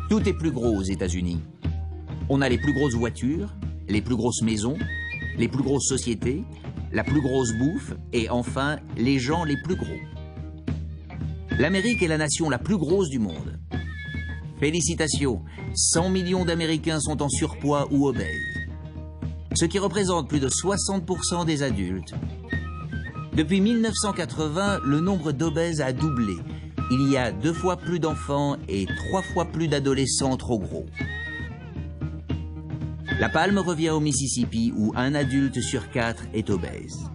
Tout est plus gros aux États-Unis. On a les plus grosses voitures, les plus grosses maisons, les plus grosses sociétés, la plus grosse bouffe et enfin les gens les plus gros. L'Amérique est la nation la plus grosse du monde. Félicitations, 100 millions d'Américains sont en surpoids ou obèses, ce qui représente plus de 60% des adultes. Depuis 1980, le nombre d'obèses a doublé. Il y a 2 fois plus d'enfants et 3 fois plus d'adolescents trop gros. La palme revient au Mississippi où un adulte sur 4 est obèse.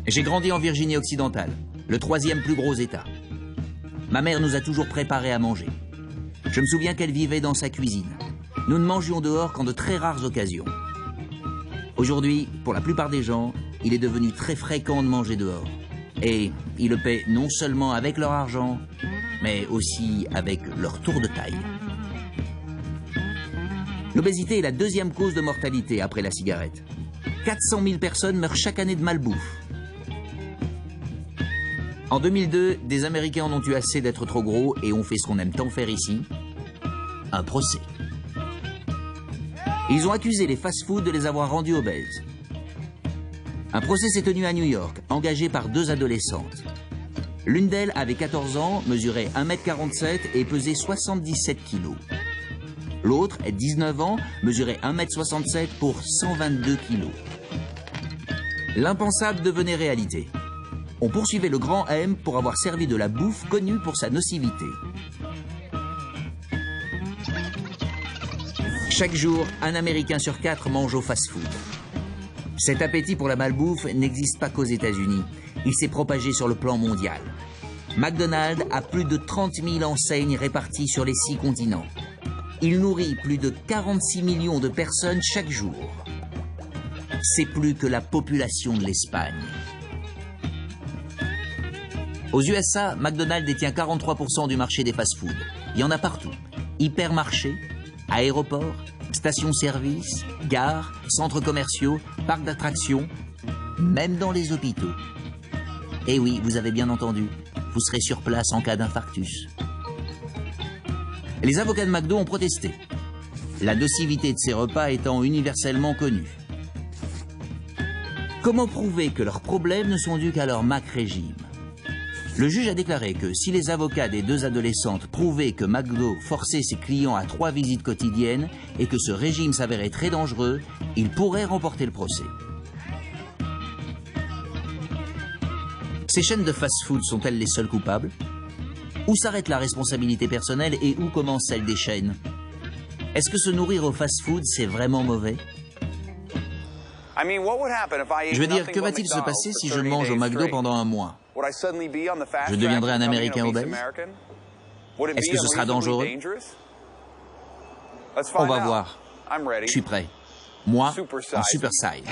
J'ai grandi en Virginie occidentale, le 3e plus gros État. Ma mère nous a toujours préparé à manger. Je me souviens qu'elle vivait dans sa cuisine. Nous ne mangions dehors qu'en de très rares occasions. Aujourd'hui, pour la plupart des gens, il est devenu très fréquent de manger dehors. Et ils le paient non seulement avec leur argent, mais aussi avec leur tour de taille. L'obésité est la 2e cause de mortalité après la cigarette. 400 000 personnes meurent chaque année de malbouffe. En 2002, des Américains en ont eu assez d'être trop gros et ont fait ce qu'on aime tant faire ici, un procès. Ils ont accusé les fast-foods de les avoir rendus obèses. Un procès s'est tenu à New York, engagé par 2 adolescentes. L'une d'elles avait 14 ans, mesurait 1,47 m et pesait 77 kg. L'autre, 19 ans, mesurait 1,67 m pour 122 kg. L'impensable devenait réalité. On poursuivait le grand M pour avoir servi de la bouffe connue pour sa nocivité. Chaque jour, un Américain sur 4 mange au fast-food. Cet appétit pour la malbouffe n'existe pas qu'aux États-Unis. Il s'est propagé sur le plan mondial. McDonald's a plus de 30 000 enseignes réparties sur les 6 continents. Il nourrit plus de 46 millions de personnes chaque jour. C'est plus que la population de l'Espagne. Aux USA, McDonald's détient 43% du marché des fast-foods. Il y en a partout. Hypermarchés, aéroports, stations-service, gares, centres commerciaux, parcs d'attractions, même dans les hôpitaux. Eh oui, vous avez bien entendu, vous serez sur place en cas d'infarctus. Les avocats de McDo ont protesté, la nocivité de ces repas étant universellement connue. Comment prouver que leurs problèmes ne sont dus qu'à leur Mac-régime? Le juge a déclaré que si les avocats des 2 adolescentes prouvaient que McDo forçait ses clients à 3 visites quotidiennes et que ce régime s'avérait très dangereux, ils pourraient remporter le procès. Ces chaînes de fast-food sont-elles les seules coupables? Où s'arrête la responsabilité personnelle et où commence celle des chaînes? Est-ce que se nourrir au fast-food, c'est vraiment mauvais? Je veux dire, que va-t-il se passer si je mange au McDo pendant un mois? Je deviendrai un Américain obèse? Est-ce que ce sera dangereux? On va voir. Je suis prêt. Moi, en super size.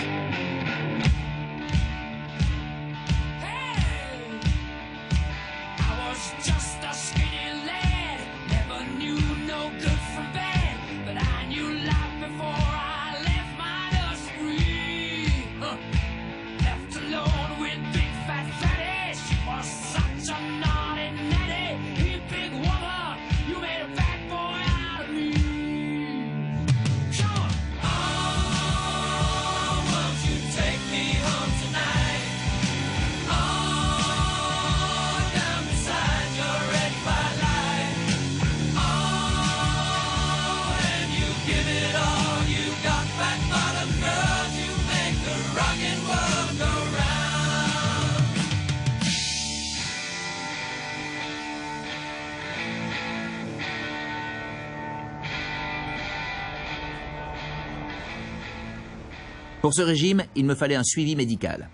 Pour ce régime, il me fallait un suivi médical.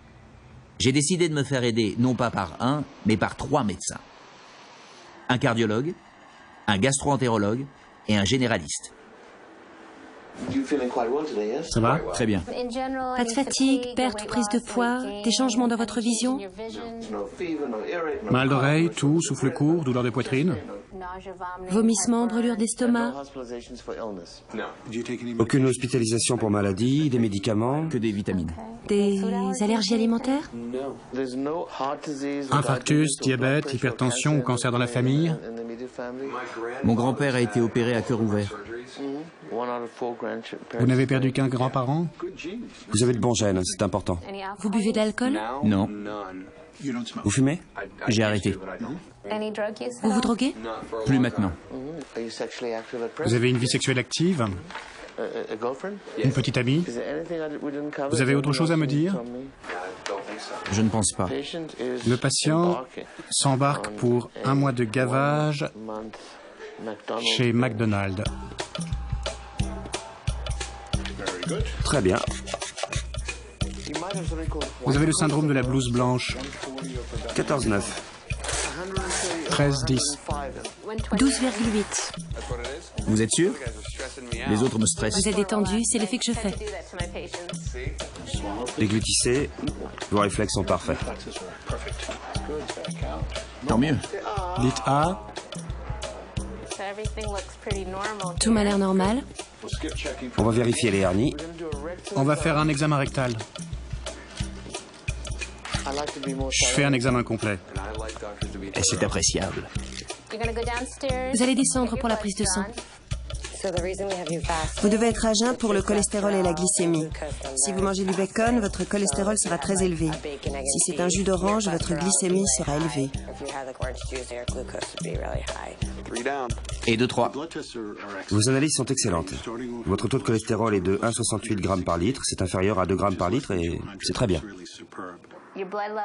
J'ai décidé de me faire aider non pas par un, mais par 3 médecins. Un cardiologue, un gastro-entérologue et un généraliste. Ça va? Très bien. Pas de fatigue, perte ou prise de poids, des changements dans votre vision? Mal d'oreille, toux, souffle court, douleur de poitrine? Vomissements, brûlures d'estomac? Aucune hospitalisation pour maladie, des médicaments? Que des vitamines. Des allergies alimentaires? Infarctus, diabète, hypertension ou cancer dans la famille? Mon grand-père a été opéré à cœur ouvert. Vous n'avez perdu qu'un grand-parent? Vous avez de bons gènes, c'est important. Vous buvez de l'alcool? Non, Vous fumez? j'ai arrêté. Vous vous droguez? Plus maintenant. Vous avez une vie sexuelle active? Une petite amie? Vous avez autre chose à me dire? Je ne pense pas. Le patient s'embarque pour 1 mois de gavage chez McDonald's. Très bien. Vous avez le syndrome de la blouse blanche. 14,9. 13,10. 12,8. Vous êtes sûr? Les autres me stressent. Vous êtes détendu, c'est l'effet que je fais. Déglutissez, vos réflexes sont parfaits. Tant mieux. Dites A. Tout m'a l'air normal. On va vérifier les hernies. On va faire un examen rectal. Je fais un examen complet. Et c'est appréciable. Vous allez descendre pour la prise de sang. Vous devez être à jeun pour le cholestérol et la glycémie. Si vous mangez du bacon, votre cholestérol sera très élevé. Si c'est un jus d'orange, votre glycémie sera élevée. Et 2-3. Vos analyses sont excellentes. Votre taux de cholestérol est de 1,68 g par litre. C'est inférieur à 2 g par litre et c'est très bien.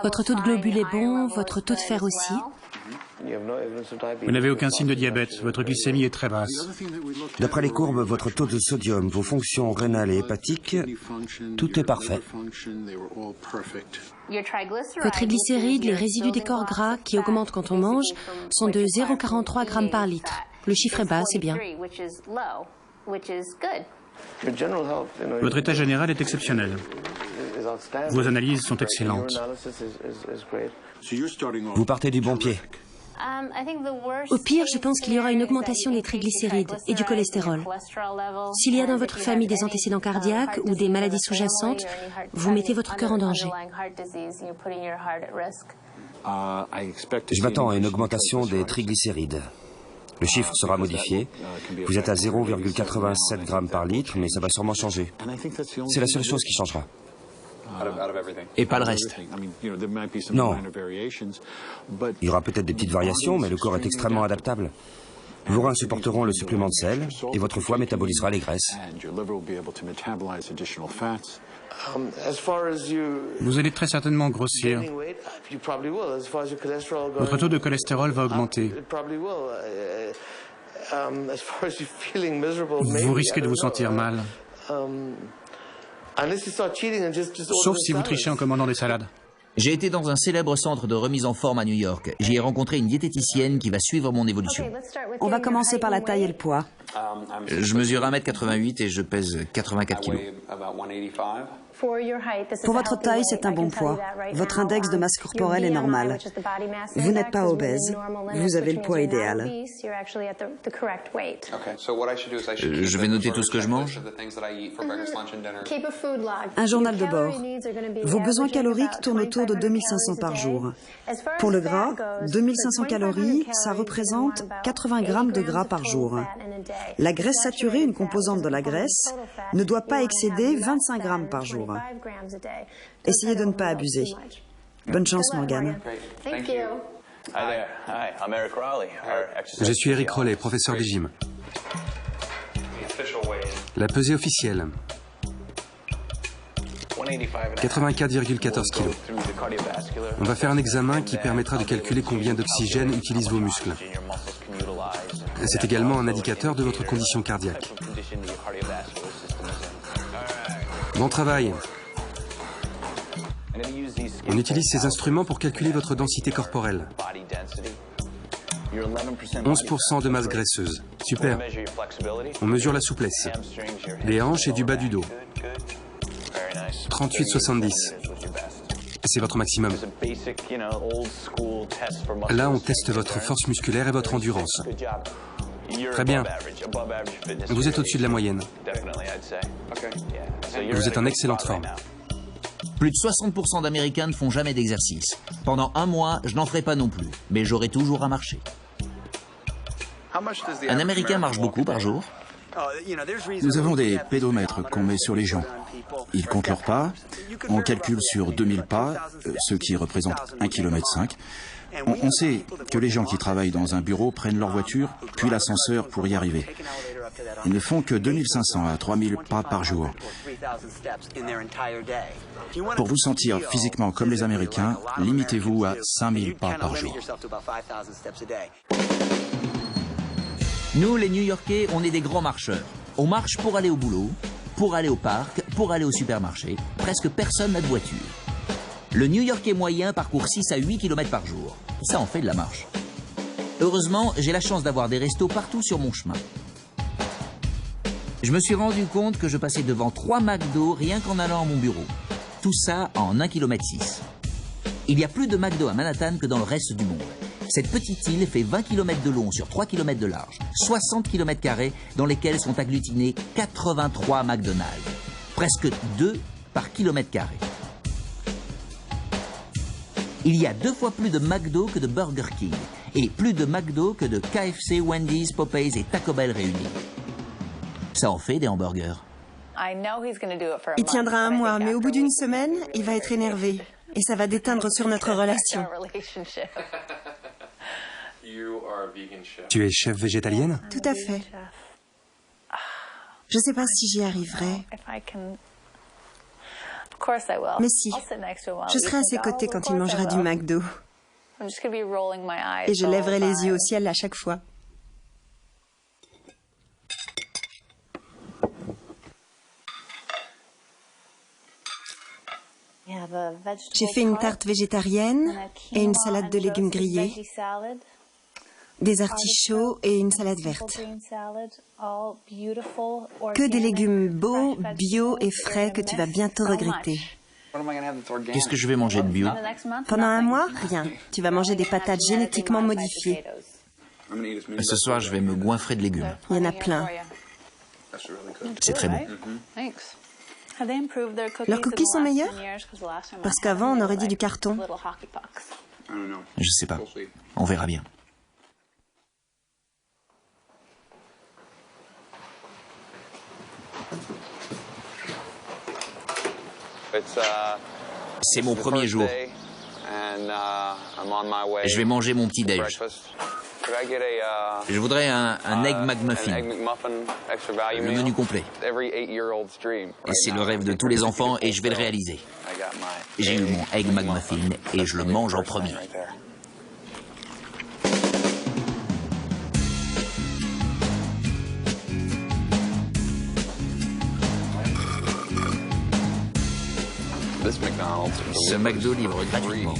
Votre taux de globules est bon, votre taux de fer aussi. Vous n'avez aucun signe de diabète. Votre glycémie est très basse. D'après les courbes, votre taux de sodium, vos fonctions rénales et hépatiques, tout est parfait. Vos triglycérides, les résidus des corps gras qui augmentent quand on mange, sont de 0,43 g par litre. Le chiffre est bas, c'est bien. Votre état général est exceptionnel. Vos analyses sont excellentes. Vous partez du bon pied. Au pire, je pense qu'il y aura une augmentation des triglycérides et du cholestérol. S'il y a dans votre famille des antécédents cardiaques ou des maladies sous-jacentes, vous mettez votre cœur en danger. Je m'attends à une augmentation des triglycérides. Le chiffre sera modifié. Vous êtes à 0,87 g par litre, mais ça va sûrement changer. C'est la seule chose qui changera. Et pas le reste. Non. Il y aura peut-être des petites variations, mais le corps est extrêmement adaptable. Vos reins supporteront le supplément de sel et votre foie métabolisera les graisses. Vous allez très certainement grossir. Votre taux de cholestérol va augmenter. Vous risquez de vous sentir mal. Sauf si vous trichez en commandant des salades. J'ai été dans un célèbre centre de remise en forme à New York. J'y ai rencontré une diététicienne qui va suivre mon évolution. On va commencer par la taille et le poids. Je mesure 1,88 m et je pèse 84 kg. Pour votre taille, c'est un bon poids. Votre index de masse corporelle est normal. Vous n'êtes pas obèse. Vous avez le poids idéal. Je vais noter tout ce que je mange. Un journal de bord. Vos besoins caloriques tournent autour de 2500 par jour. Pour le gras, 2500 calories, ça représente 80 grammes de gras par jour. La graisse saturée, une composante de la graisse, ne doit pas excéder 25 grammes par jour. Essayez de ne pas abuser. Bonne chance, Morgane. Je suis Eric Rollet, professeur des gym. La pesée officielle. 84,14 kg. On va faire un examen qui permettra de calculer combien d'oxygène utilisent vos muscles. C'est également un indicateur de votre condition cardiaque. Bon travail. On utilise ces instruments pour calculer votre densité corporelle. 11% de masse graisseuse. Super. On mesure la souplesse. Les hanches et du bas du dos. 38,70. C'est votre maximum. Là, on teste votre force musculaire et votre endurance. Très bien. Vous êtes au-dessus de la moyenne. Vous êtes en excellente forme. Plus de 60% d'Américains ne font jamais d'exercice. Pendant un mois, je n'en ferai pas non plus, mais j'aurai toujours à marcher. Un Américain marche beaucoup par jour? Nous avons des pédomètres qu'on met sur les gens. Ils comptent leurs pas. On calcule sur 2000 pas, ce qui représente 1,5 km. On sait que les gens qui travaillent dans un bureau prennent leur voiture, puis l'ascenseur pour y arriver. Ils ne font que 2500 à 3000 pas par jour. Pour vous sentir physiquement comme les Américains, limitez-vous à 5000 pas par jour. Nous, les New-Yorkais, on est des grands marcheurs. On marche pour aller au boulot, pour aller au parc, pour aller au supermarché. Presque personne n'a de voiture. Le New-Yorkais moyen parcourt 6 à 8 km par jour. Ça en fait de la marche. Heureusement, j'ai la chance d'avoir des restos partout sur mon chemin. Je me suis rendu compte que je passais devant 3 McDo rien qu'en allant à mon bureau. Tout ça en 1,6 km. Il y a plus de McDo à Manhattan que dans le reste du monde. Cette petite île fait 20 km de long sur 3 km de large, 60 km² dans lesquels sont agglutinés 83 McDonald's. Presque 2 par km². Il y a 2 fois plus de McDo que de Burger King, et plus de McDo que de KFC, Wendy's, Popeyes et Taco Bell réunis. Ça en fait des hamburgers. Il tiendra un mois, mais au bout d'une semaine, il va être énervé. Et ça va déteindre sur notre relation. Tu es chef végétalienne? Tout à fait. Je ne sais pas si j'y arriverai. Mais si, je serai à ses côtés quand il mangera du McDo. Et je lèverai les yeux au ciel à chaque fois. J'ai fait une tarte végétarienne et une salade de légumes grillés, des artichauts et une salade verte. Que des légumes beaux, bio et frais que tu vas bientôt regretter. Qu'est-ce que je vais manger de bio? Pendant un mois, rien. Tu vas manger des patates génétiquement modifiées. Ce soir, je vais me goinfrer de légumes. Il y en a plein. C'est très bon. Leurs cookies sont meilleurs? Parce qu'avant, on aurait dit du carton. Je sais pas. On verra bien. C'est mon premier jour. Je vais manger mon petit déj. Je voudrais un Egg McMuffin. Le menu complet. Et c'est le rêve de tous les enfants et je vais le réaliser. J'ai eu mon Egg McMuffin et je le mange en premier. Ce McDo livre gratuitement.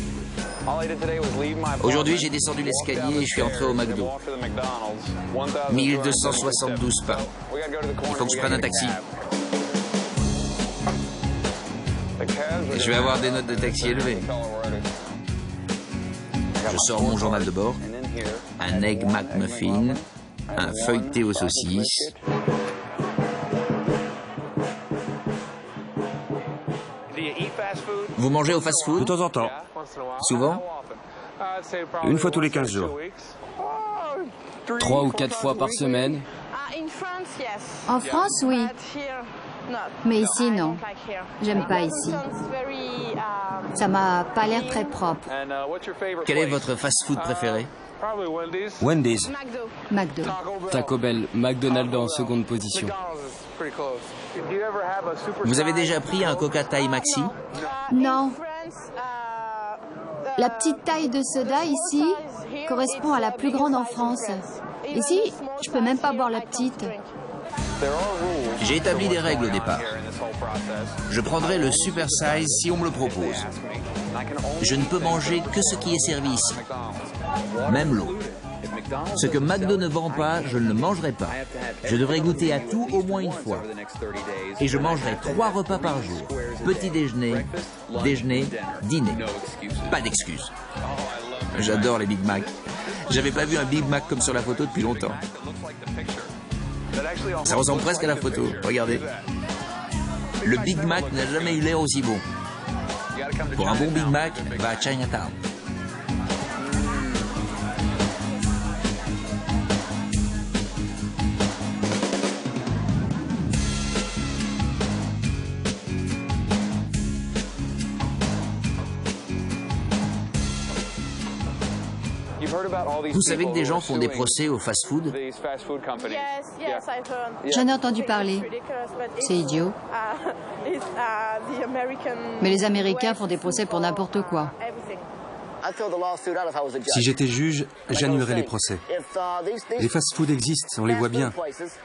Aujourd'hui, j'ai descendu l'escalier et je suis entré au McDo. 1272 pas. Il faut que je prenne un taxi. Je vais avoir des notes de taxi élevées. Je sors mon journal de bord, un Egg McMuffin, un feuilleté aux saucisses. Vous mangez au fast-food? De temps en temps. Souvent? Une fois tous les 15 jours. 3 ou 4 fois par semaine. En France, oui. Mais ici, non. J'aime pas ici. Ça m'a pas l'air très propre. Quel est votre fast-food préféré? Wendy's. McDo. Taco Bell, McDonald's en seconde position. Vous avez déjà pris un Coca taille maxi? Non. La petite taille de soda ici correspond à la plus grande en France. Ici, je peux même pas boire la petite. J'ai établi des règles au départ. Je prendrai le super size si on me le propose. Je ne peux manger que ce qui est servi ici. Même l'eau. Ce que McDo ne vend pas, je ne le mangerai pas. Je devrais goûter à tout au moins une fois. Et je mangerai 3 repas par jour. Petit déjeuner, déjeuner, dîner. Pas d'excuses. J'adore les Big Mac. J'avais pas vu un Big Mac comme sur la photo depuis longtemps. Ça ressemble presque à la photo, regardez. Le Big Mac n'a jamais eu l'air aussi bon. Pour un bon Big Mac, va à Chinatown. Vous savez que des gens font des procès au fast-food? J'en ai entendu parler. C'est idiot. Mais les Américains font des procès pour n'importe quoi. Si j'étais juge, j'annulerais les procès. Les fast-foods existent, on les voit bien.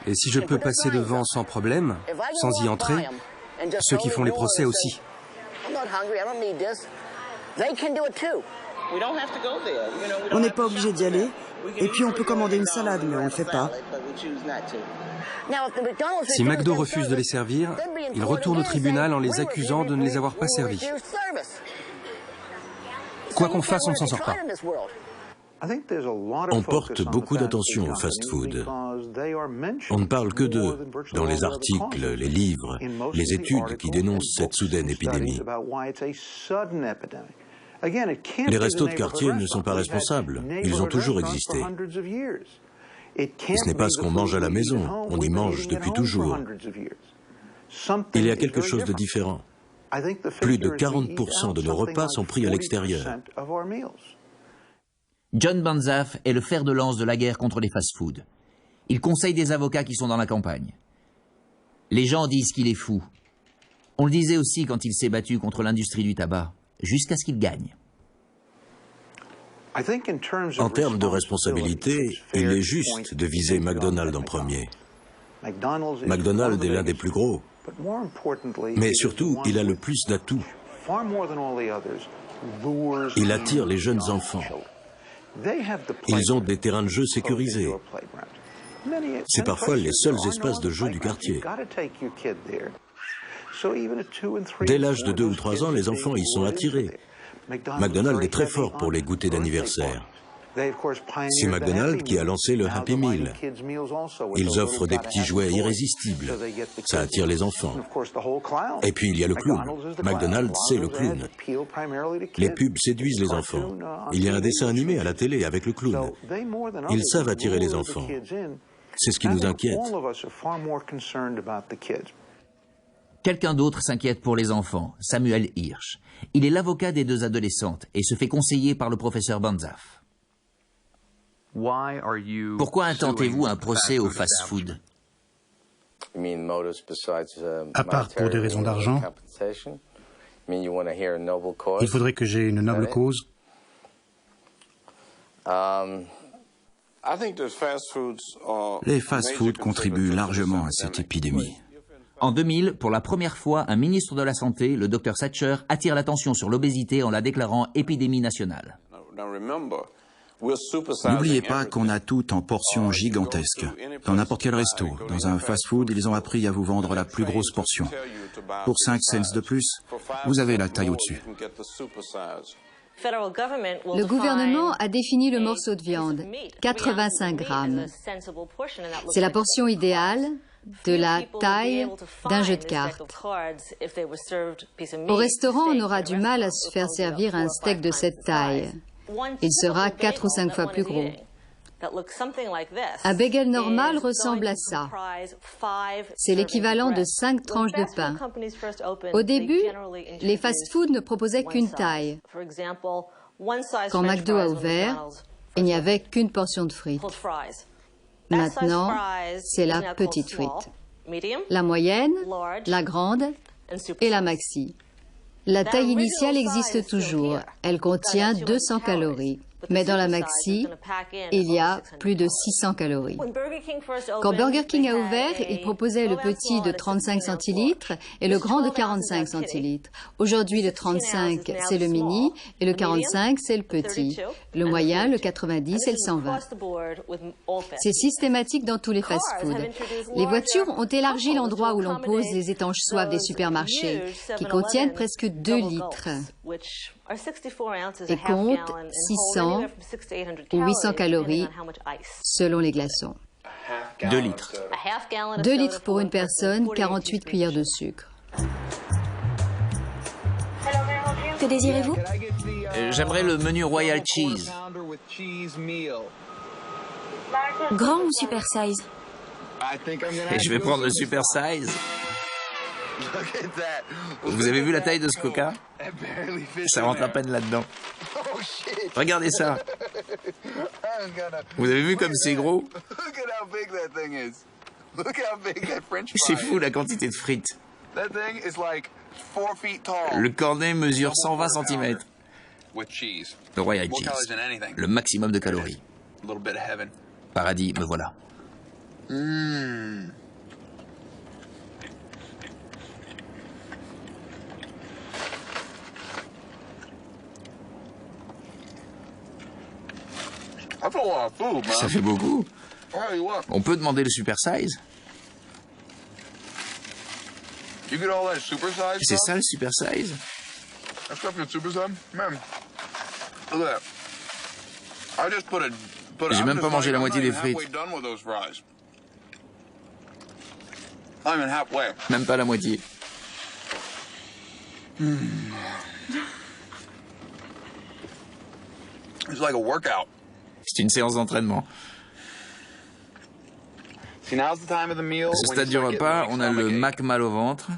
Et si je peux passer devant sans problème, sans y entrer, ceux qui font les procès aussi. On n'est pas obligé d'y aller. Et puis on peut commander une salade, mais on ne le fait pas. Si McDo refuse de les servir, ils retournent au tribunal en les accusant de ne les avoir pas servis. Quoi qu'on fasse, on ne s'en sort pas. On porte beaucoup d'attention au fast-food. On ne parle que d'eux dans les articles, les livres, les études qui dénoncent cette soudaine épidémie. Les restos de quartier ne sont pas responsables. Ils ont toujours existé. Ce n'est pas ce qu'on mange à la maison. On y mange depuis toujours. Il y a quelque chose de différent. Plus de 40% de nos repas sont pris à l'extérieur. John Banzhaf est le fer de lance de la guerre contre les fast-foods. Il conseille des avocats qui sont dans la campagne. Les gens disent qu'il est fou. On le disait aussi quand il s'est battu contre l'industrie du tabac, jusqu'à ce qu'il gagne. En termes de responsabilité, il est juste de viser McDonald's en premier. McDonald's est l'un des plus gros. Mais surtout, il a le plus d'atouts. Il attire les jeunes enfants. Ils ont des terrains de jeu sécurisés. C'est parfois les seuls espaces de jeu du quartier. Dès l'âge de 2 ou 3 ans, les enfants y sont attirés. McDonald's est très fort pour les goûters d'anniversaire. C'est McDonald's qui a lancé le Happy Meal. Ils offrent des petits jouets irrésistibles. Ça attire les enfants. Et puis il y a le clown. McDonald's, c'est le clown. Les pubs séduisent les enfants. Il y a un dessin animé à la télé avec le clown. Ils savent attirer les enfants. C'est ce qui nous inquiète. Quelqu'un d'autre s'inquiète pour les enfants, Samuel Hirsch. Il est l'avocat des 2 adolescentes et se fait conseiller par le professeur Banzhaf. Pourquoi intentez-vous un procès au fast-food? À part pour des raisons d'argent, il faudrait que j'aie une noble cause. Les fast-foods contribuent largement à cette épidémie. En 2000, pour la première fois, un ministre de la Santé, le Dr Thatcher, attire l'attention sur l'obésité en la déclarant épidémie nationale. N'oubliez pas qu'on a tout en portions gigantesques. Dans n'importe quel resto, dans un fast-food, ils ont appris à vous vendre la plus grosse portion. Pour 5 cents de plus, vous avez la taille au-dessus. Le gouvernement a défini le morceau de viande, 85 grammes. C'est la portion idéale de la taille d'un jeu de cartes. Au restaurant, on aura du mal à se faire servir un steak de cette taille. Il sera 4 ou 5 fois plus gros. Un bagel normal ressemble à ça. C'est l'équivalent de 5 tranches de pain. Au début, les fast-foods ne proposaient qu'une taille. Quand McDo a ouvert, il n'y avait qu'une portion de frites. Maintenant, c'est la petite frite. La moyenne, la grande et la maxi. La taille initiale existe toujours. Elle contient 200 calories. Mais dans la maxi, il y a plus de 600 calories. Quand Burger King a ouvert, il proposait le petit de 35 centilitres et le grand de 45 centilitres. Aujourd'hui, le 35, c'est le mini et le 45, c'est le petit. Le moyen, le 90 et le 120. C'est systématique dans tous les fast-foods. Les voitures ont élargi l'endroit où l'on pose les étanches soifs des supermarchés, qui contiennent presque 2 litres et comptent 600 ou 800 calories selon les glaçons. 2 litres. 2 litres pour une personne, 48 cuillères de sucre. Que désirez-vous? J'aimerais le menu Royal Cheese. Grand ou super size? Et je vais prendre le super size. Vous avez vu la taille de ce coca? Ça rentre à peine là-dedans. Regardez ça. Vous avez vu comme c'est gros? C'est fou la quantité de frites. Le cornet mesure 120 cm. Le Royal Cheese. Le maximum de calories. Paradis, me voilà. Ça fait beaucoup. On peut demander le super size? C'est ça le super size? J'ai même pas mangé la moitié des frites. Même pas la moitié. C'est une séance d'entraînement. À ce stade du repas, on a le Mac mal au ventre.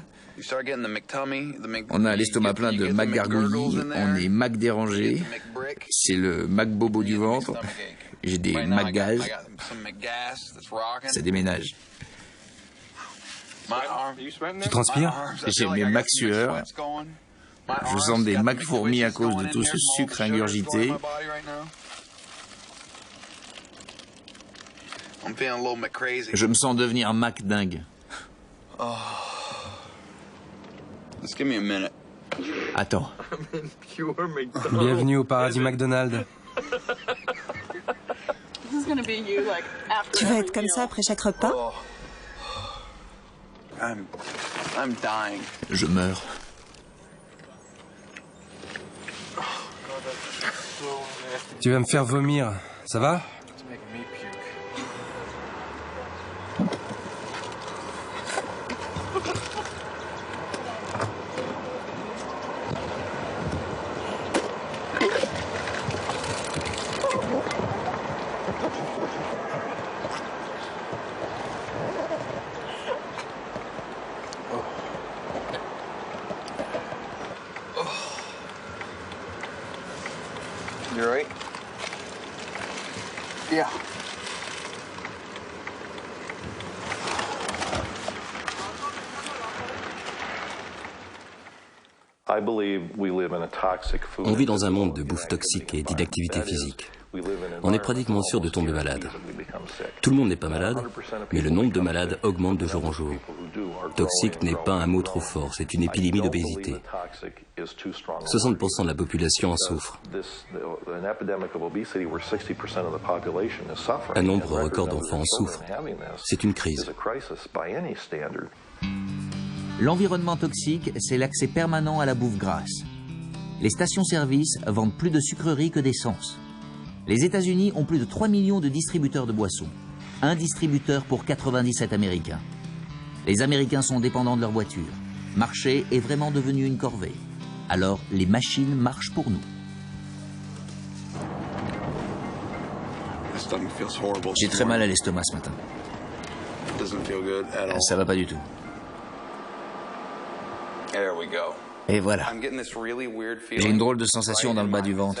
On a l'estomac plein de Mac gargouillis. On est Mac dérangé. C'est le Mac bobo du ventre. J'ai des Mac gaz. Ça déménage. Tu transpires? J'ai mes Mac sueurs. Je sens des Mac fourmis à cause de tout ce sucre ingurgité. Je me sens devenir un Mac dingue. Attends. Bienvenue au paradis McDonald's. Tu vas être comme ça après chaque repas? Je meurs. Tu vas me faire vomir, ça va? You right? Yeah. On vit dans un monde de bouffe toxique et d'inactivité physique. On est pratiquement sûr de tomber malade. Tout le monde n'est pas malade, mais le nombre de malades augmente de jour en jour. Toxique n'est pas un mot trop fort, c'est une épidémie d'obésité. 60% de la population en souffre. Un nombre record d'enfants en souffrent. C'est une crise. L'environnement toxique, c'est l'accès permanent à la bouffe grasse. Les stations-service vendent plus de sucreries que d'essence. Les États-Unis ont plus de 3 millions de distributeurs de boissons. Un distributeur pour 97 Américains. Les Américains sont dépendants de leur voiture. Marcher est vraiment devenu une corvée. Alors, les machines marchent pour nous. J'ai très mal à l'estomac ce matin. Ça va pas du tout. Et voilà. J'ai une drôle de sensation dans le bas du ventre.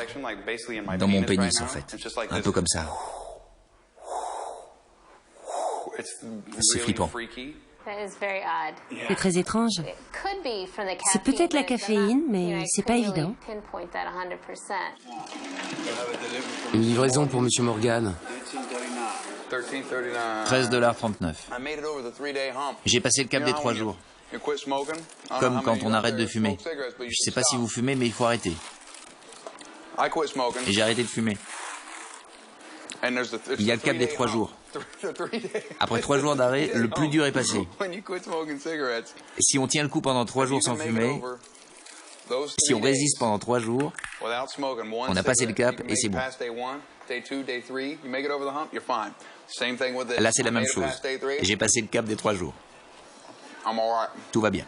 Dans mon pénis, en fait. Un peu comme ça. C'est flippant. C'est très étrange. C'est peut-être la caféine, mais c'est pas évident. Une livraison pour Monsieur Morgan. $13,39. J'ai passé le cap des 3 jours. Comme quand on arrête de fumer. Je sais pas si vous fumez, mais il faut arrêter. Et j'ai arrêté de fumer. Il y a le cap des 3 jours. Après 3 jours d'arrêt, le plus dur est passé. Si on tient le coup pendant 3 jours sans fumer, si on résiste pendant 3 jours, on a passé le cap et c'est bon. Là, c'est la même chose. J'ai passé le cap des 3 jours. Tout va bien.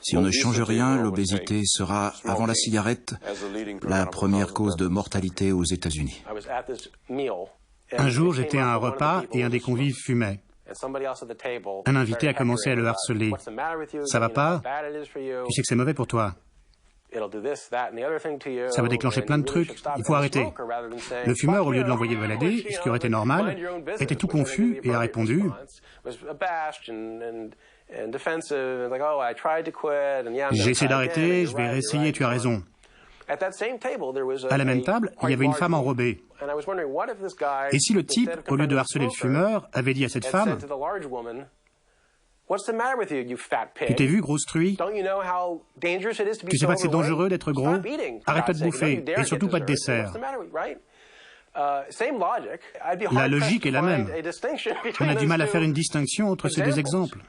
Si on ne change rien, l'obésité sera, avant la cigarette, la première cause de mortalité aux États-Unis. Un jour, j'étais à un repas et un des convives fumait. Un invité a commencé à le harceler. « Ça va pas? Tu sais que c'est mauvais pour toi. Ça va déclencher plein de trucs. Il faut arrêter. » Le fumeur, au lieu de l'envoyer balader, ce qui aurait été normal, était tout confus et a répondu « J'ai essayé d'arrêter, je vais réessayer, tu as raison. » À la même table, il y avait une femme enrobée. Et si le type, au lieu de harceler le fumeur, avait dit à cette femme « Tu t'es vu, grosse truie? Tu sais pas que c'est dangereux d'être gros? Arrête pas de bouffer, et surtout pas de dessert. » La logique est la même. On a du mal à faire une distinction entre ces deux exemples.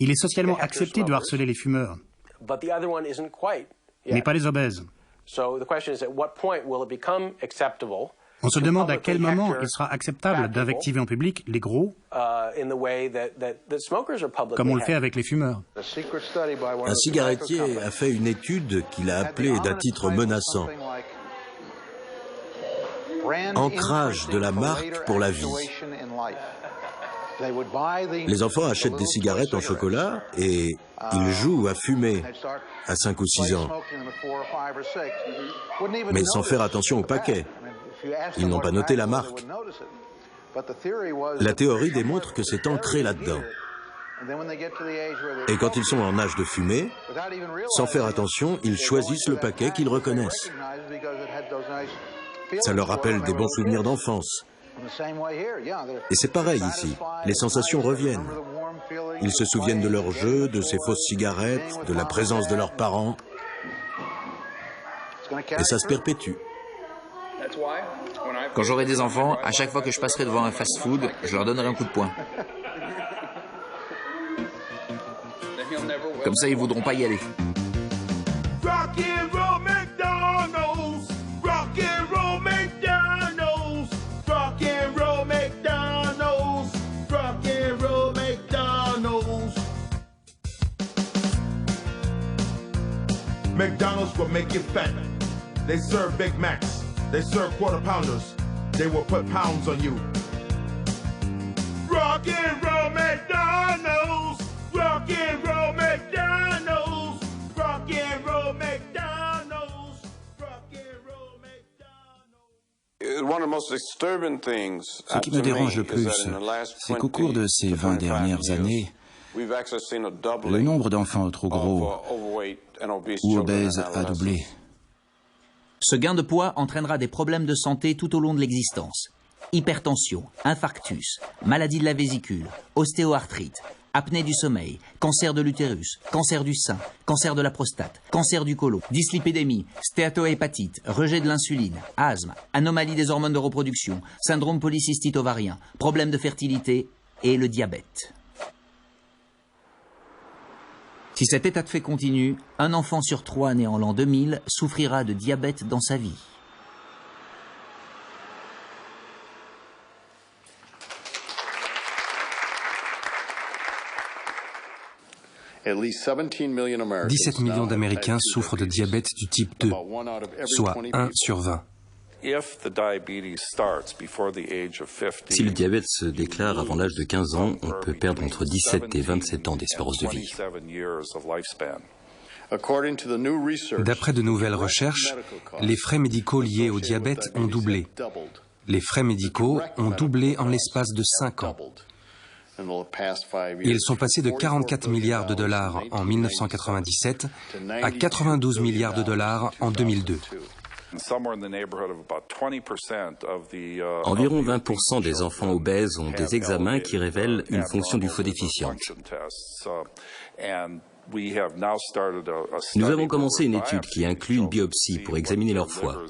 Il est socialement accepté de harceler les fumeurs, mais pas les obèses. On se demande à quel moment il sera acceptable d'invectiver en public les gros, comme on le fait avec les fumeurs. Un cigarettier a fait une étude qu'il a appelée d'un titre menaçant. Ancrage de la marque pour la vie. Les enfants achètent des cigarettes en chocolat et ils jouent à fumer à 5 ou 6 ans. Mais sans faire attention au paquet. Ils n'ont pas noté la marque. La théorie démontre que c'est ancré là-dedans. Et quand ils sont en âge de fumer, sans faire attention, ils choisissent le paquet qu'ils reconnaissent. Ça leur rappelle des bons souvenirs d'enfance. Et c'est pareil ici, les sensations reviennent. Ils se souviennent de leur jeu, de ces fausses cigarettes, de la présence de leurs parents. Et ça se perpétue. Quand j'aurai des enfants, à chaque fois que je passerai devant un fast-food, je leur donnerai un coup de poing. Comme ça, ils ne voudront pas y aller. McDonald's will make you fat. They serve Big Macs. They serve quarter pounders. They will put pounds on you. Rock and roll McDonald's. Rock and roll McDonald's. Rock and roll McDonald's. Rock and roll McDonald's. Ce qui me dérange le plus, c'est qu'au cours de ces 20 dernières années, le nombre d'enfants trop gros ou obèses a doublé. Ce gain de poids entraînera des problèmes de santé tout au long de l'existence. Hypertension, infarctus, maladie de la vésicule, ostéoarthrite, apnée du sommeil, cancer de l'utérus, cancer du sein, cancer de la prostate, cancer du côlon, dyslipidémie, stéatohépatite, rejet de l'insuline, asthme, anomalie des hormones de reproduction, syndrome polycystite ovarien, problème de fertilité et le diabète. Si cet état de fait continue, un enfant sur 3 né en l'an 2000 souffrira de diabète dans sa vie. « 17 millions d'Américains souffrent de diabète du type 2, soit 1 sur 20. Si le diabète se déclare avant l'âge de 15 ans, on peut perdre entre 17 et 27 ans d'espérance de vie. D'après de nouvelles recherches, les frais médicaux liés au diabète ont doublé. Les frais médicaux ont doublé en l'espace de 5 ans. Ils sont passés de 44 milliards de dollars en 1997 à 92 milliards de dollars en 2002. Environ 20% des enfants obèses ont des examens qui révèlent une fonction du foie déficiente. Nous avons commencé une étude qui inclut une biopsie pour examiner leur foie.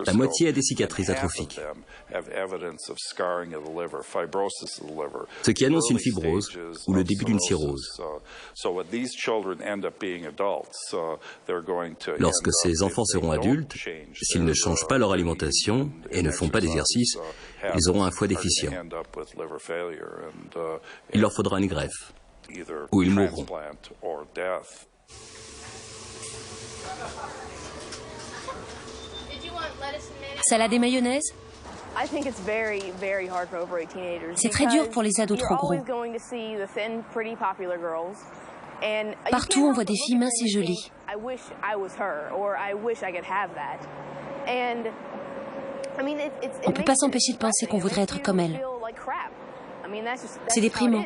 La moitié a des cicatrices atrophiques, ce qui annonce une fibrose ou le début d'une cirrhose. Lorsque ces enfants seront adultes, s'ils ne changent pas leur alimentation et ne font pas d'exercice, ils auront un foie déficient. Il leur faudra une greffe, ou ils mourront. Salade et mayonnaise? C'est très dur pour les ados trop gros. Partout, on voit des filles minces et jolies. On ne peut pas s'empêcher de penser qu'on voudrait être comme elles. C'est déprimant.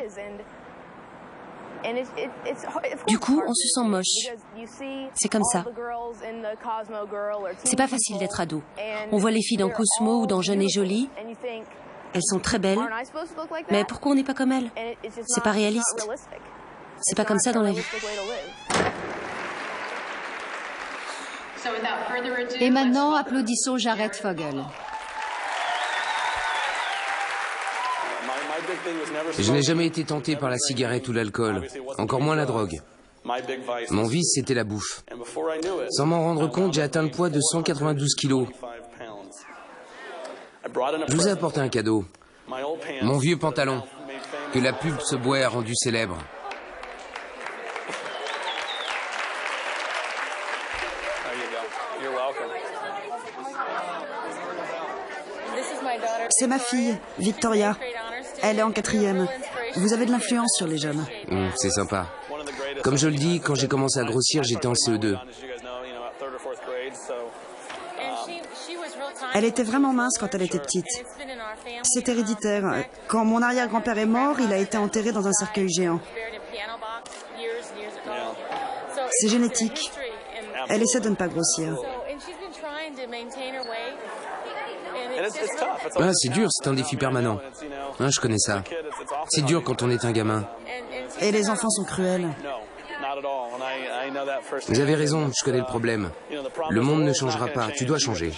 Du coup, on se sent moche. C'est comme ça. C'est pas facile d'être ado. On voit les filles dans Cosmo ou dans Jeune et Jolie. Elles sont très belles. Mais pourquoi on n'est pas comme elles? C'est pas réaliste. C'est pas comme ça dans la vie. Et maintenant, applaudissons Jared Fogle. Je n'ai jamais été tenté par la cigarette ou l'alcool, encore moins la drogue. Mon vice, c'était la bouffe. Sans m'en rendre compte, j'ai atteint le poids de 192 kilos. Je vous ai apporté un cadeau. Mon vieux pantalon, que la pub Subway a rendu célèbre. C'est ma fille, Victoria. Elle est en 4e. Vous avez de l'influence sur les jeunes. C'est sympa. Comme je le dis, quand j'ai commencé à grossir, j'étais en CE2. Elle était vraiment mince quand elle était petite. C'est héréditaire. Quand mon arrière-grand-père est mort, il a été enterré dans un cercueil géant. C'est génétique. Elle essaie de ne pas grossir. Ah, c'est dur, c'est un défi permanent. Ah, je connais ça. C'est dur quand on est un gamin. Et les enfants sont cruels. Vous avez raison, je connais le problème. Le monde ne changera pas, tu dois changer.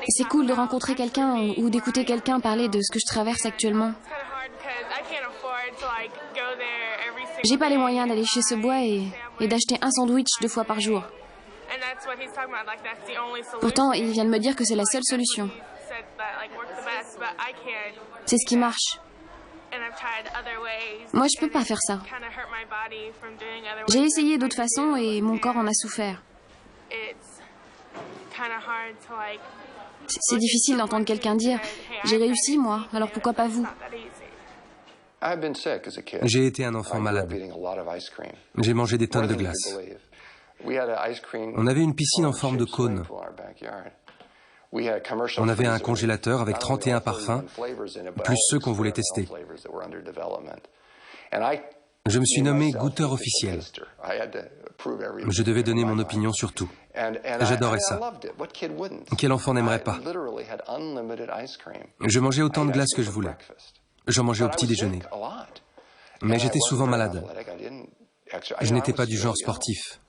C'est cool de rencontrer quelqu'un ou d'écouter quelqu'un parler de ce que je traverse actuellement. J'ai pas les moyens d'aller chez Subway et d'acheter un sandwich 2 fois par jour. Pourtant, il vient de me dire que c'est la seule solution. C'est ce qui marche. Moi, je peux pas faire ça. J'ai essayé d'autres façons et mon corps en a souffert. C'est difficile d'entendre quelqu'un dire « J'ai réussi, moi, alors pourquoi pas vous ?» J'ai été un enfant malade. J'ai mangé des tonnes de glace. On avait une piscine en forme de cône. On avait un congélateur avec 31 parfums, plus ceux qu'on voulait tester. Je me suis nommé goûteur officiel. Je devais donner mon opinion sur tout. J'adorais ça. Quel enfant n'aimerait pas? Je mangeais autant de glace que je voulais. J'en mangeais au petit déjeuner. Mais j'étais souvent malade. Je n'étais pas du genre sportif.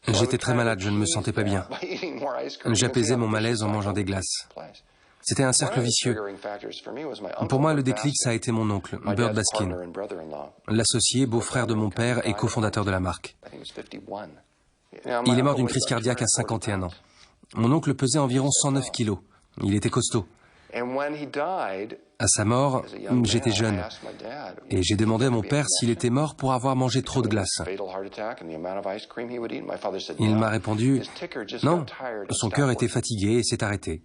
J'étais très malade, je ne me sentais pas bien. J'apaisais mon malaise en mangeant des glaces. C'était un cercle vicieux. Pour moi, le déclic, ça a été mon oncle, Burt Baskin, l'associé, beau-frère de mon père et cofondateur de la marque. Il est mort d'une crise cardiaque à 51 ans. Mon oncle pesait environ 109 kilos. Il était costaud. À sa mort, j'étais jeune. Et j'ai demandé à mon père s'il était mort pour avoir mangé trop de glace. Il m'a répondu « Non, son cœur était fatigué et s'est arrêté ».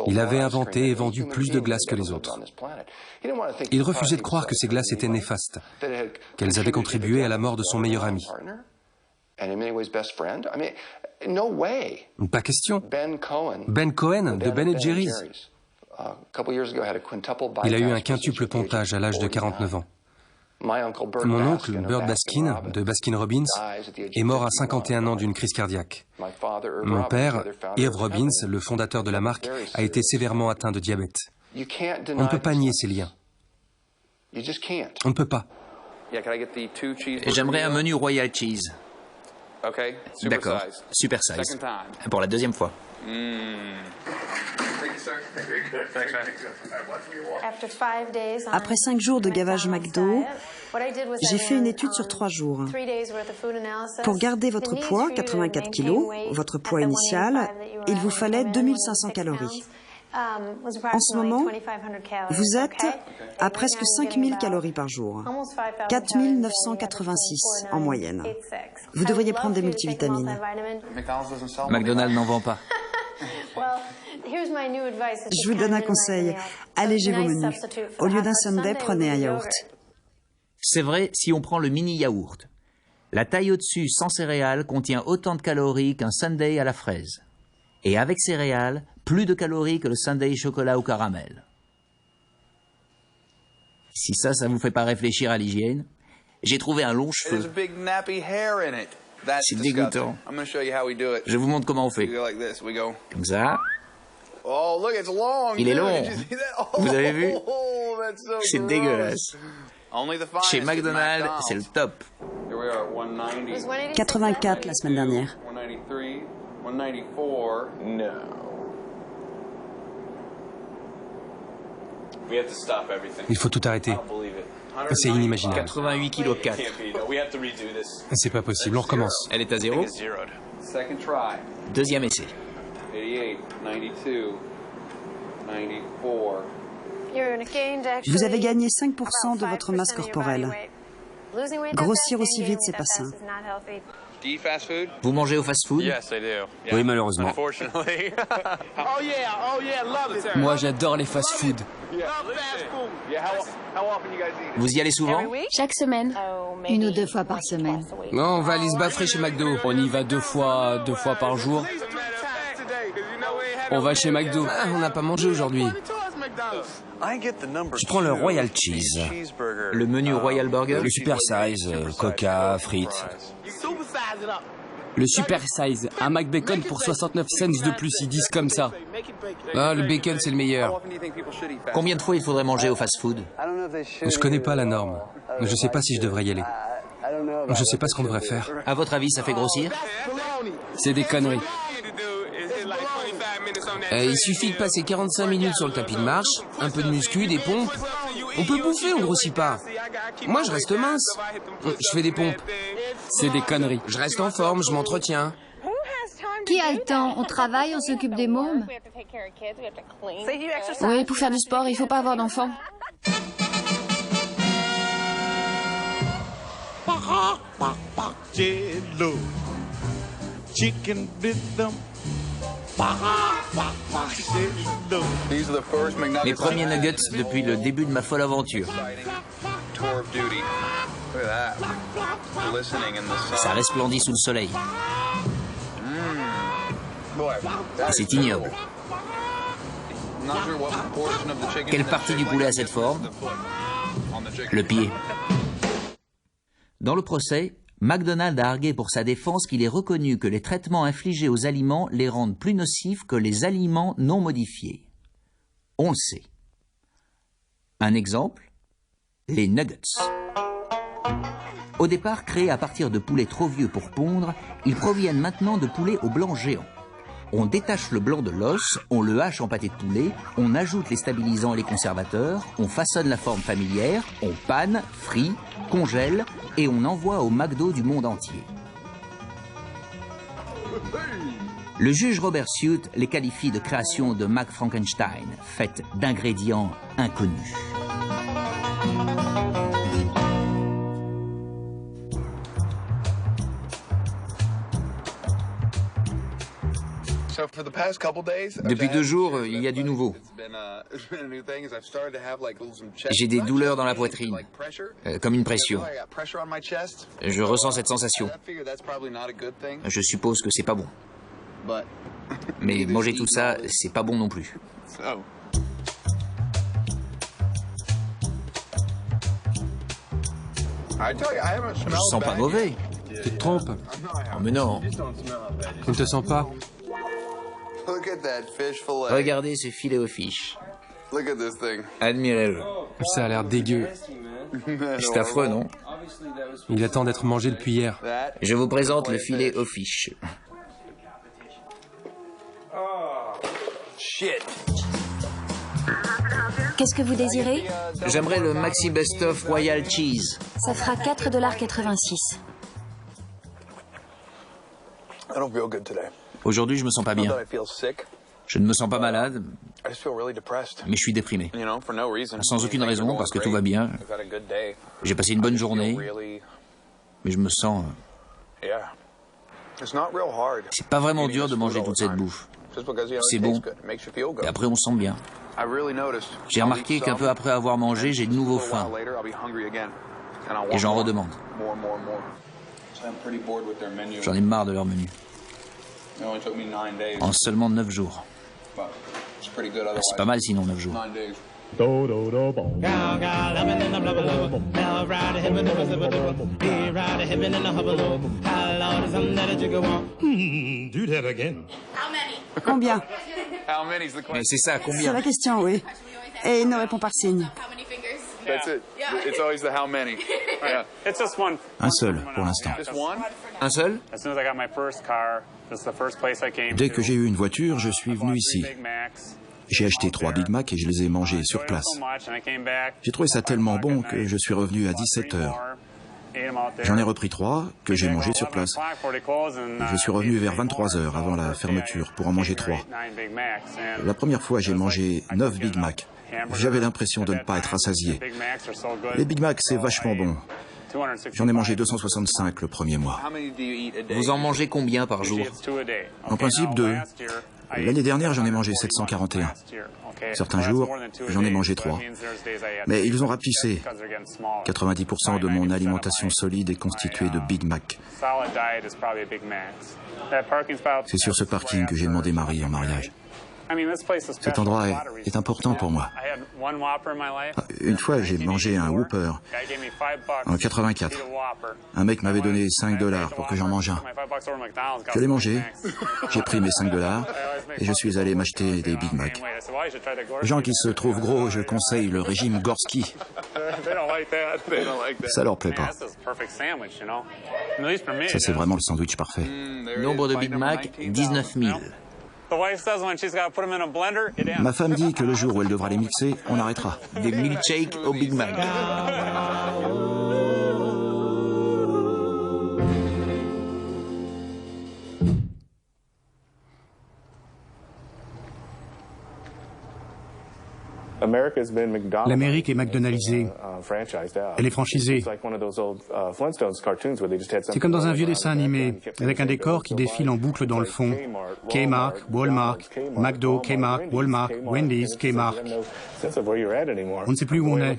Il avait inventé et vendu plus de glace que les autres. Il refusait de croire que ces glaces étaient néfastes, qu'elles avaient contribué à la mort de son meilleur ami. Pas question. Ben Cohen de Ben & Jerry's. Il a eu un quintuple pontage à l'âge de 49 ans. Mon oncle, Burt Baskin, de Baskin-Robbins, est mort à 51 ans d'une crise cardiaque. Mon père, Irv Robbins, le fondateur de la marque, a été sévèrement atteint de diabète. On ne peut pas nier ces liens. On ne peut pas. J'aimerais un menu Royal Cheese. D'accord, super size. Pour la deuxième fois. Après 5 jours de gavage McDo, j'ai fait une étude sur 3 jours. Pour garder votre poids, 84 kg, votre poids initial, il vous fallait 2500 calories. En ce moment, vous êtes à presque 5000 calories par jour, 4986 en moyenne. Vous devriez prendre des multivitamines. McDonald's n'en vend pas. Je vous donne un conseil, allégez vos menus. Au lieu d'un sundae, prenez un yaourt. C'est vrai si on prend le mini yaourt. La taille au-dessus sans céréales contient autant de calories qu'un sundae à la fraise. Et avec céréales, plus de calories que le sundae chocolat ou caramel. Si ça vous fait pas réfléchir à l'hygiène, j'ai trouvé un long cheveu. C'est dégoûtant. Je vous montre comment on fait. Comme ça. Il est long. Vous avez vu? C'est dégueulasse. Chez McDonald's, c'est le top. 84 la semaine dernière. Il faut tout arrêter. C'est inimaginable. 88 kg 4. C'est pas possible, on recommence. Elle est à 0. Deuxième essai. Vous avez gagné 5% de votre masse corporelle. Grossir aussi vite, c'est pas sain. Vous mangez au fast-food? Oui, malheureusement. Moi, j'adore les fast-food. Vous y allez souvent? Chaque semaine. 1 ou 2 fois par semaine. Non, on va aller se baffrer chez McDo. On y va 2 fois par jour. On va chez McDo. Ah, on n'a pas mangé aujourd'hui. Je prends le Royal Cheese. Le menu Royal Burger? Le super size, coca, frites. Le super size, un McBacon pour 69 cents de plus, ils disent comme ça. Ah, le bacon, c'est le meilleur. Combien de fois il faudrait manger au fast-food? Je connais pas la norme. Je sais pas si je devrais y aller. Je sais pas ce qu'on devrait faire. À votre avis, ça fait grossir? C'est des conneries. Il suffit de passer 45 minutes sur le tapis de marche, un peu de muscu, des pompes. On peut bouffer, on grossit pas. Moi, je reste mince. Je fais des pompes. C'est des conneries. Je reste en forme, je m'entretiens. Qui a le temps? On travaille, on s'occupe des mômes. Oui, pour faire du sport, il faut pas avoir d'enfants. Chicken rhythm. Les premiers nuggets depuis le début de ma folle aventure. Ça resplendit sous le soleil. Et c'est ignoble. Quelle partie du poulet a cette forme? Le pied. Dans le procès, McDonald's a argué pour sa défense qu'il est reconnu que les traitements infligés aux aliments les rendent plus nocifs que les aliments non modifiés. On le sait. Un exemple, les nuggets. Au départ créés à partir de poulets trop vieux pour pondre, ils proviennent maintenant de poulets au blanc géant. On détache le blanc de l'os, on le hache en pâté de poulet, on ajoute les stabilisants et les conservateurs, on façonne la forme familière, on panne, frit, congèle et on envoie au McDo du monde entier. Le juge Robert Suit les qualifie de création de Mac Frankenstein, faite d'ingrédients inconnus. Depuis 2 jours, il y a du nouveau. J'ai des douleurs dans la poitrine, comme une pression. Je ressens cette sensation. Je suppose que c'est pas bon. Mais manger tout ça, c'est pas bon non plus. Je sens pas mauvais. Tu te trompes. Oh, mais non. Tu ne te sens pas. Regardez ce filet aux fiches. Admirez-le. Ça a l'air dégueu. C'est affreux, non? Il attend d'être mangé depuis hier. Je vous présente le filet aux fiches. Qu'est-ce que vous désirez? J'aimerais le Maxi Best of Royal Cheese. Ça fera $4,86. Aujourd'hui, je me sens pas bien. Je ne me sens pas malade, mais je suis déprimé. Sans aucune raison, parce que tout va bien. J'ai passé une bonne journée, mais je me sens... C'est pas vraiment dur de manger toute cette bouffe. C'est bon, et après on se sent bien. J'ai remarqué qu'un peu après avoir mangé, j'ai de nouveau faim. Et j'en redemande. J'en ai marre de leur menu. En seulement 9 jours. C'est pas mal sinon 9 jours. Combien? Mais c'est ça, C'est combien? la question, oui. Et il ne répond par signe. Un seul, pour l'instant. Un seul? Dès que j'ai eu une voiture, je suis venu ici. J'ai acheté 3 Big Mac et je les ai mangés sur place. J'ai trouvé ça tellement bon que je suis revenu à 17 heures. J'en ai repris 3 que j'ai mangés sur place. Je suis revenu vers 23 heures avant la fermeture pour en manger 3. La première fois, j'ai mangé 9 Big Mac. J'avais l'impression de ne pas être rassasié. Les Big Mac, c'est vachement bon. J'en ai mangé 265 le premier mois. Vous en mangez combien par jour? En principe, 2. L'année dernière, j'en ai mangé 741. Certains jours, j'en ai mangé 3. Mais ils ont rapetissé. 90% de mon alimentation solide est constituée de Big Mac. C'est sur ce parking que j'ai demandé Marie en mariage. Cet endroit est important pour moi. Une fois, j'ai mangé un Whopper en 84. Un mec m'avait donné $5 pour que j'en mange un. Je l'ai mangé, j'ai pris mes $5 et je suis allé m'acheter des Big Mac. Les gens qui se trouvent gros, je conseille le régime Gorski. Ça leur plaît pas. Ça, c'est vraiment le sandwich parfait. Nombre de Big Mac, 19 000. Ma femme dit que le jour où elle devra les mixer, on arrêtera. Des milkshakes au Big Mac. L'Amérique est McDonaldisée. Elle est franchisée. C'est comme dans un vieux dessin animé, avec un décor qui défile en boucle dans le fond. Kmart, Walmart, McDo, Kmart, Walmart, Wendy's, Kmart. On ne sait plus où on est.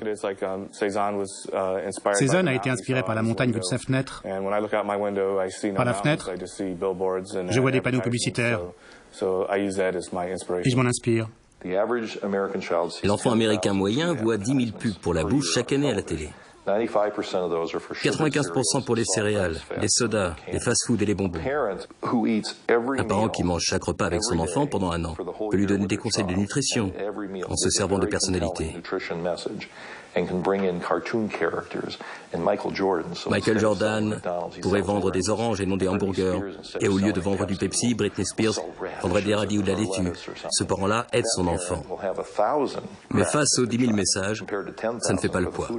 Cézanne a été inspiré par la montagne vue de sa fenêtre. Par la fenêtre, je vois des panneaux publicitaires. Et je m'en inspire. L'enfant américain moyen voit 10 000 pubs pour la bouche chaque année à la télé. 95% pour les céréales, les sodas, les fast-foods et les bonbons. Un parent qui mange chaque repas avec son enfant pendant un an peut lui donner des conseils de nutrition en se servant de personnalité. Michael Jordan pourrait vendre des oranges et non des hamburgers. Et au lieu de vendre du Pepsi, Britney Spears vendrait des radis ou de la laitue. Ce parent-là aide son enfant. Mais face aux 10 000 messages, ça ne fait pas le poids.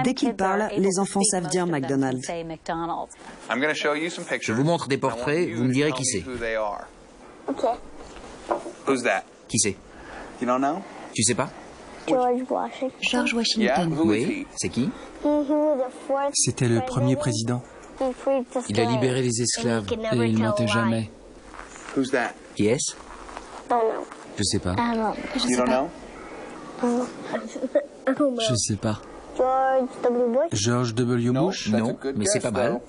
Dès qu'ils parlent, les enfants savent dire McDonald's. Je vous montre des portraits, vous me direz qui c'est. Qui c'est? Tu sais pas? George Washington. Oui, c'est qui? C'était le premier président. Il a libéré les esclaves. Et il mentait jamais. Qui est-ce? Je sais pas. Je sais pas. Je sais pas. George W. Bush? Non, mais c'est pas mal.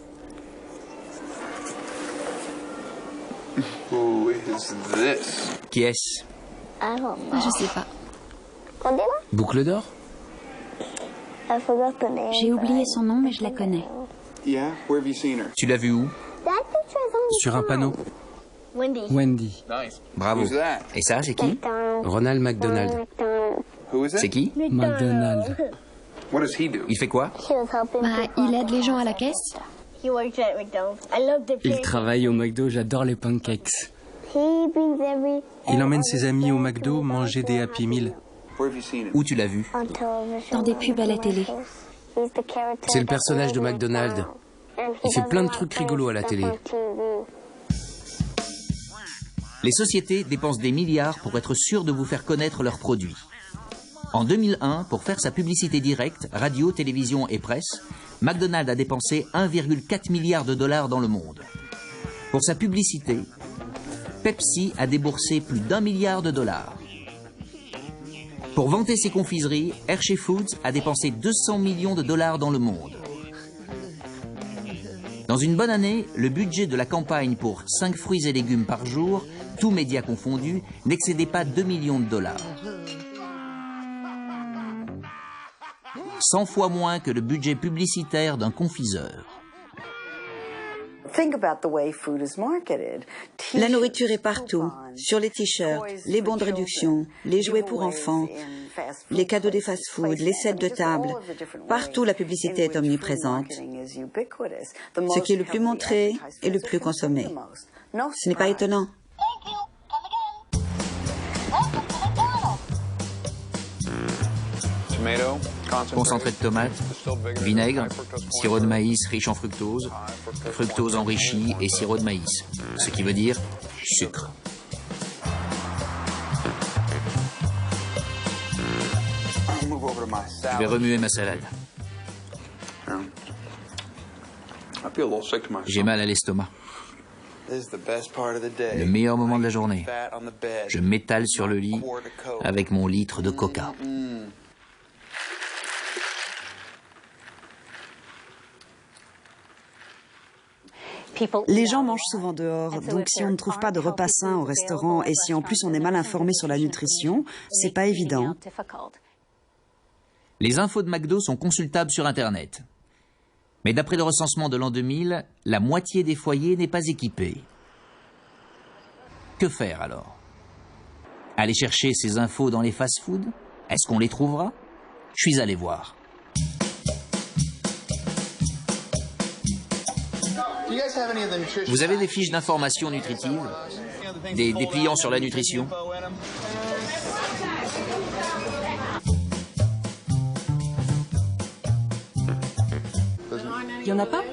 Qui est-ce? Je sais pas. Boucle d'or? J'ai oublié son nom, mais je la connais. Tu l'as vu où? Sur un panneau. Wendy. Bravo. Et ça, c'est qui? Ronald McDonald. C'est qui? McDonald. Il fait quoi? Il aide les gens à la caisse. Il travaille au McDo, j'adore les pancakes. Il emmène ses amis au McDo manger des Happy Meal. Où tu l'as vu? Dans des pubs à la télé. C'est le personnage de McDonald. Il fait plein de trucs rigolos à la télé. Les sociétés dépensent des milliards pour être sûres de vous faire connaître leurs produits. En 2001, pour faire sa publicité directe, radio, télévision et presse, McDonald's a dépensé 1,4 milliard de dollars dans le monde. Pour sa publicité, Pepsi a déboursé plus d'1 milliard de dollars. Pour vanter ses confiseries, Hershey Foods a dépensé 200 millions de dollars dans le monde. Dans une bonne année, le budget de la campagne pour 5 fruits et légumes par jour, tous médias confondus, n'excédait pas 2 millions de dollars. 100 fois moins que le budget publicitaire d'un confiseur. La nourriture est partout, sur les t-shirts, les bons de réduction, les jouets pour enfants, les cadeaux des fast-foods, les sets de table. Partout, la publicité est omniprésente. Ce qui est le plus montré est le plus consommé. Ce n'est pas étonnant. Concentré de tomates, vinaigre, sirop de maïs riche en fructose, fructose enrichie et sirop de maïs, ce qui veut dire sucre. Je vais remuer ma salade. J'ai mal à l'estomac. Le meilleur moment de la journée. Je m'étale sur le lit avec mon litre de coca. Les gens mangent souvent dehors, donc si on ne trouve pas de repas sain au restaurant et si en plus on est mal informé sur la nutrition, c'est pas évident. Les infos de McDo sont consultables sur Internet. Mais d'après le recensement de l'an 2000, la moitié des foyers n'est pas équipée. Que faire alors? Aller chercher ces infos dans les fast-foods? Est-ce qu'on les trouvera? Je suis allé voir. Vous avez des fiches d'information nutritive? Des dépliants sur la nutrition? Il y en a pas?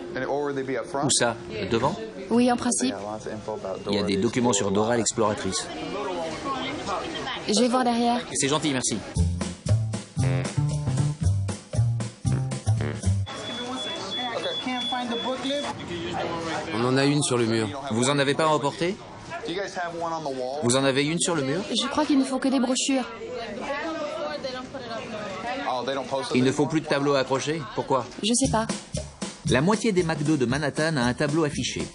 Où ça? Devant? Oui, en principe. Il y a des documents sur Dora l'exploratrice. Je vais voir derrière. C'est gentil, merci. On en a une sur le mur. Vous en avez pas emporté? Vous en avez une sur le mur? Je crois qu'il ne faut que des brochures. Il ne faut plus de tableau accroché? Pourquoi? Je sais pas. La moitié des McDo de Manhattan a un tableau affiché.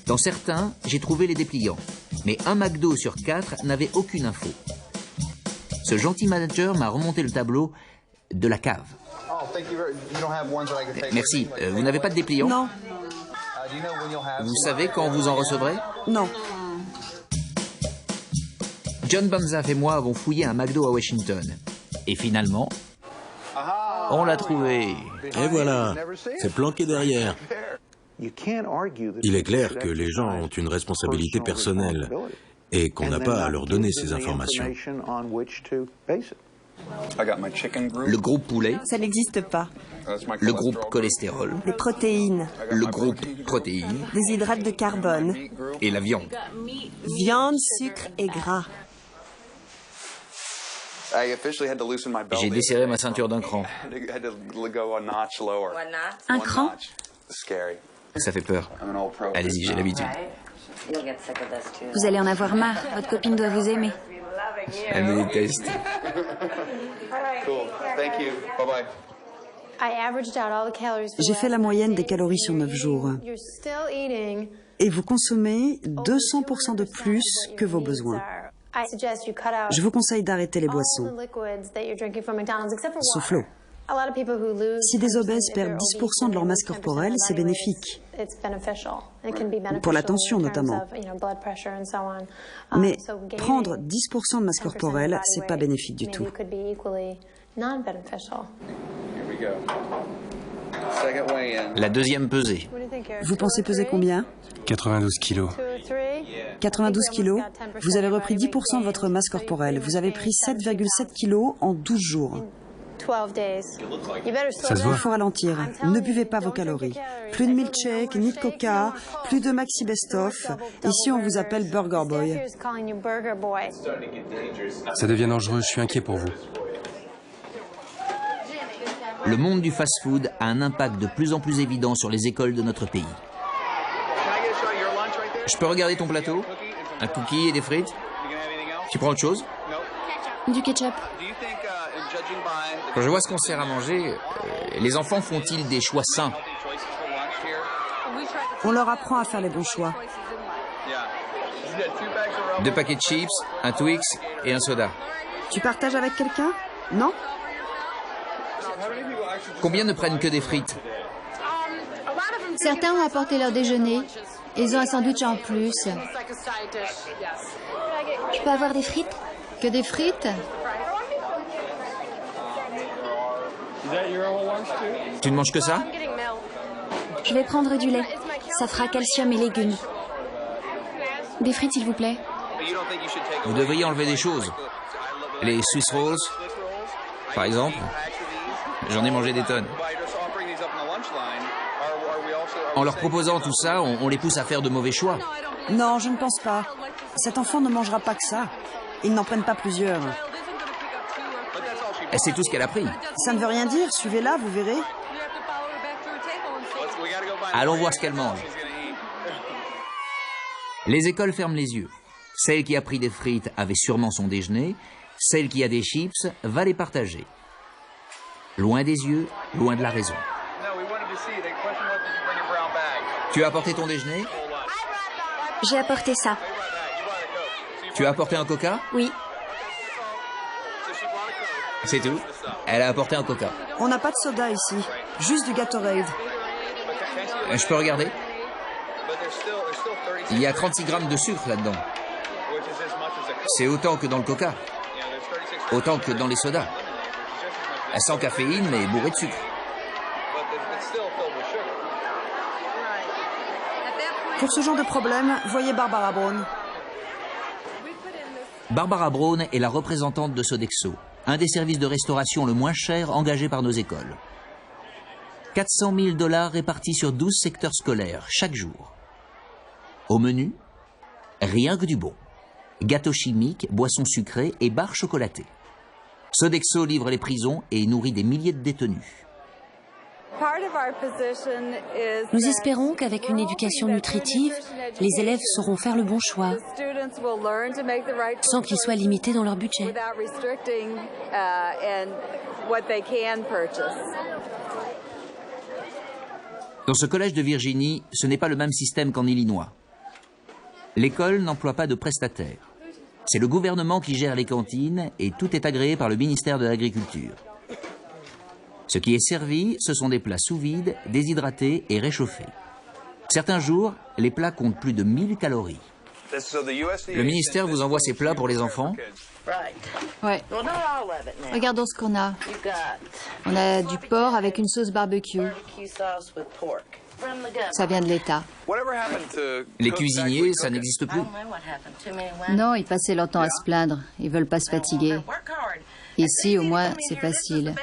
Dans certains, j'ai trouvé les dépliants. Mais un McDo sur 4 n'avait aucune info. Ce gentil manager m'a remonté le tableau de la cave. Merci. Vous n'avez pas de dépliant? Non. Vous savez quand vous en recevrez? Non. John Banzaf et moi avons fouillé un McDo à Washington. Et finalement, on l'a trouvé. Et voilà, c'est planqué derrière. Il est clair que les gens ont une responsabilité personnelle et qu'on n'a pas à leur donner ces informations. Le groupe poulet. Ça n'existe pas. Le groupe cholestérol. Les protéines. Le groupe protéines. Les hydrates de carbone. Et la viande. Viande, sucre et gras. J'ai desserré ma ceinture d'un cran. Un cran? Ça fait peur. Allez-y, j'ai l'habitude. Vous allez en avoir marre. Votre copine doit vous aimer. Elle me déteste. J'ai fait la moyenne des calories sur 9 jours. Et vous consommez 200% de plus que vos besoins. Je vous conseille d'arrêter les boissons, sauf l'eau. Si des obèses perdent 10% de leur masse corporelle, c'est bénéfique. Pour la tension notamment. Mais prendre 10% de masse corporelle, c'est pas bénéfique du tout. La deuxième pesée. Vous pensez peser combien? 92 kilos. 92 kilos. Vous avez repris 10% de votre masse corporelle. Vous avez pris 7,7 kilos en 12 jours. Ça se voit. Il faut ralentir. Ne buvez pas vos calories. Plus de milkshake, ni de coca, plus de maxi best-of. Ici, on vous appelle Burger Boy. Ça devient dangereux, je suis inquiet pour vous. Le monde du fast-food a un impact de plus en plus évident sur les écoles de notre pays. Je peux regarder ton plateau? Un cookie et des frites? Tu prends autre chose? Du ketchup. Quand je vois ce qu'on sert à manger, les enfants font-ils des choix sains? On leur apprend à faire les bons choix. 2 paquets de chips, un Twix et un soda. Tu partages avec quelqu'un? Non? Combien ne prennent que des frites? Certains ont apporté leur déjeuner. Ils ont un sandwich en plus. Je peux avoir des frites? Que des frites? Tu ne manges que ça? Je vais prendre du lait. Ça fera calcium et légumes. Des frites, s'il vous plaît. Vous devriez enlever des choses. Les Swiss Rolls, par exemple. J'en ai mangé des tonnes. En leur proposant tout ça, on les pousse à faire de mauvais choix. Non, je ne pense pas. Cet enfant ne mangera pas que ça. Ils n'en prennent pas plusieurs. C'est tout ce qu'elle a pris. Ça ne veut rien dire. Suivez-la, vous verrez. Allons voir ce qu'elle mange. Les écoles ferment les yeux. Celle qui a pris des frites avait sûrement son déjeuner. Celle qui a des chips va les partager. Loin des yeux, loin de la raison. Tu as apporté ton déjeuner? J'ai apporté ça. Tu as apporté un coca? Oui. C'est tout. Elle a apporté un coca. On n'a pas de soda ici, juste du Gatorade. Je peux regarder? Il y a 36 grammes de sucre là-dedans. C'est autant que dans le coca. Autant que dans les sodas. Sans caféine, mais bourré de sucre. Pour ce genre de problème, voyez Barbara Brown. Barbara Brown est la représentante de Sodexo, un des services de restauration le moins cher engagé par nos écoles. 400 000 $ répartis sur 12 secteurs scolaires chaque jour. Au menu, rien que du bon. Gâteaux chimiques, boissons sucrées et barres chocolatées. Sodexo livre les prisons et nourrit des milliers de détenus. Nous espérons qu'avec une éducation nutritive, les élèves sauront faire le bon choix, sans qu'ils soient limités dans leur budget. Dans ce collège de Virginie, ce n'est pas le même système qu'en Illinois. L'école n'emploie pas de prestataires. C'est le gouvernement qui gère les cantines et tout est agréé par le ministère de l'Agriculture. Ce qui est servi, ce sont des plats sous vide, déshydratés et réchauffés. Certains jours, les plats comptent plus de 1000 calories. Le ministère vous envoie ces plats pour les enfants? Ouais. Regardons ce qu'on a. On a du porc avec une sauce barbecue. Ça vient de l'État. Les cuisiniers, ça n'existe plus? Non, ils passaient leur temps à se plaindre. Ils veulent pas se fatiguer. Ici, au moins, c'est facile.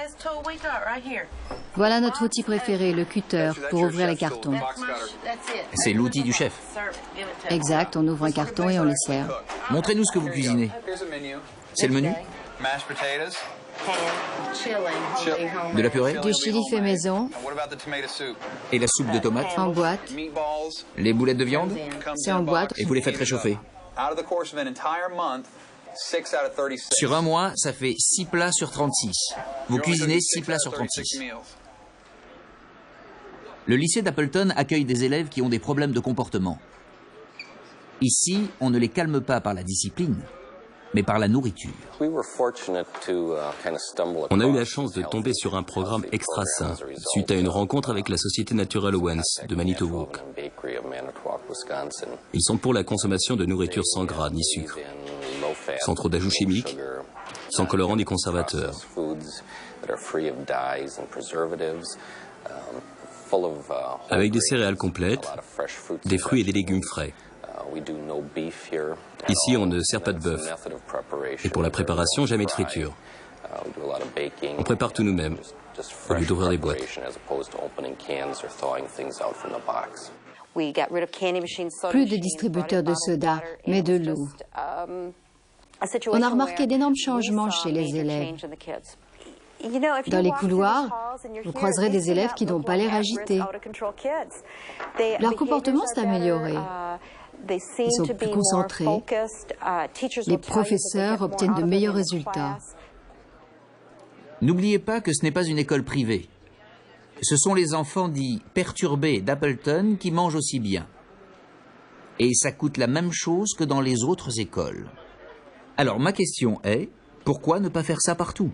Voilà notre outil préféré, le cutter, pour ouvrir les cartons. C'est l'outil du chef. Exact, on ouvre un carton et on les sert. Montrez-nous ce que vous cuisinez. C'est le menu? De la purée? Du chili fait maison. Et la soupe de tomates? En boîte. Les boulettes de viande? C'est en boîte. Et vous les faites réchauffer? Sur un mois, ça fait 6 plats sur 36. Vous cuisinez 6 plats sur 36. Le lycée d'Appleton accueille des élèves qui ont des problèmes de comportement. Ici, on ne les calme pas par la discipline, mais par la nourriture. On a eu la chance de tomber sur un programme extra sain, suite à une rencontre avec la Société Natural Owens de Manitowoc. Ils sont pour la consommation de nourriture sans gras ni sucre, sans trop d'ajouts chimiques, sans colorants ni conservateurs. Avec des céréales complètes, des fruits et des légumes frais. Ici, on ne sert pas de bœuf. Et pour la préparation, jamais de friture. On prépare tout nous-mêmes, au lieu d'ouvrir des boîtes. Plus de distributeurs de soda, mais de l'eau. On a remarqué d'énormes changements chez les élèves. Dans les couloirs, vous croiserez des élèves qui n'ont pas l'air agités. Leur comportement s'est amélioré. Ils sont plus concentrés. Les professeurs obtiennent de meilleurs résultats. N'oubliez pas que ce n'est pas une école privée. Ce sont les enfants dits perturbés d'Appleton qui mangent aussi bien. Et ça coûte la même chose que dans les autres écoles. Alors ma question est, pourquoi ne pas faire ça partout?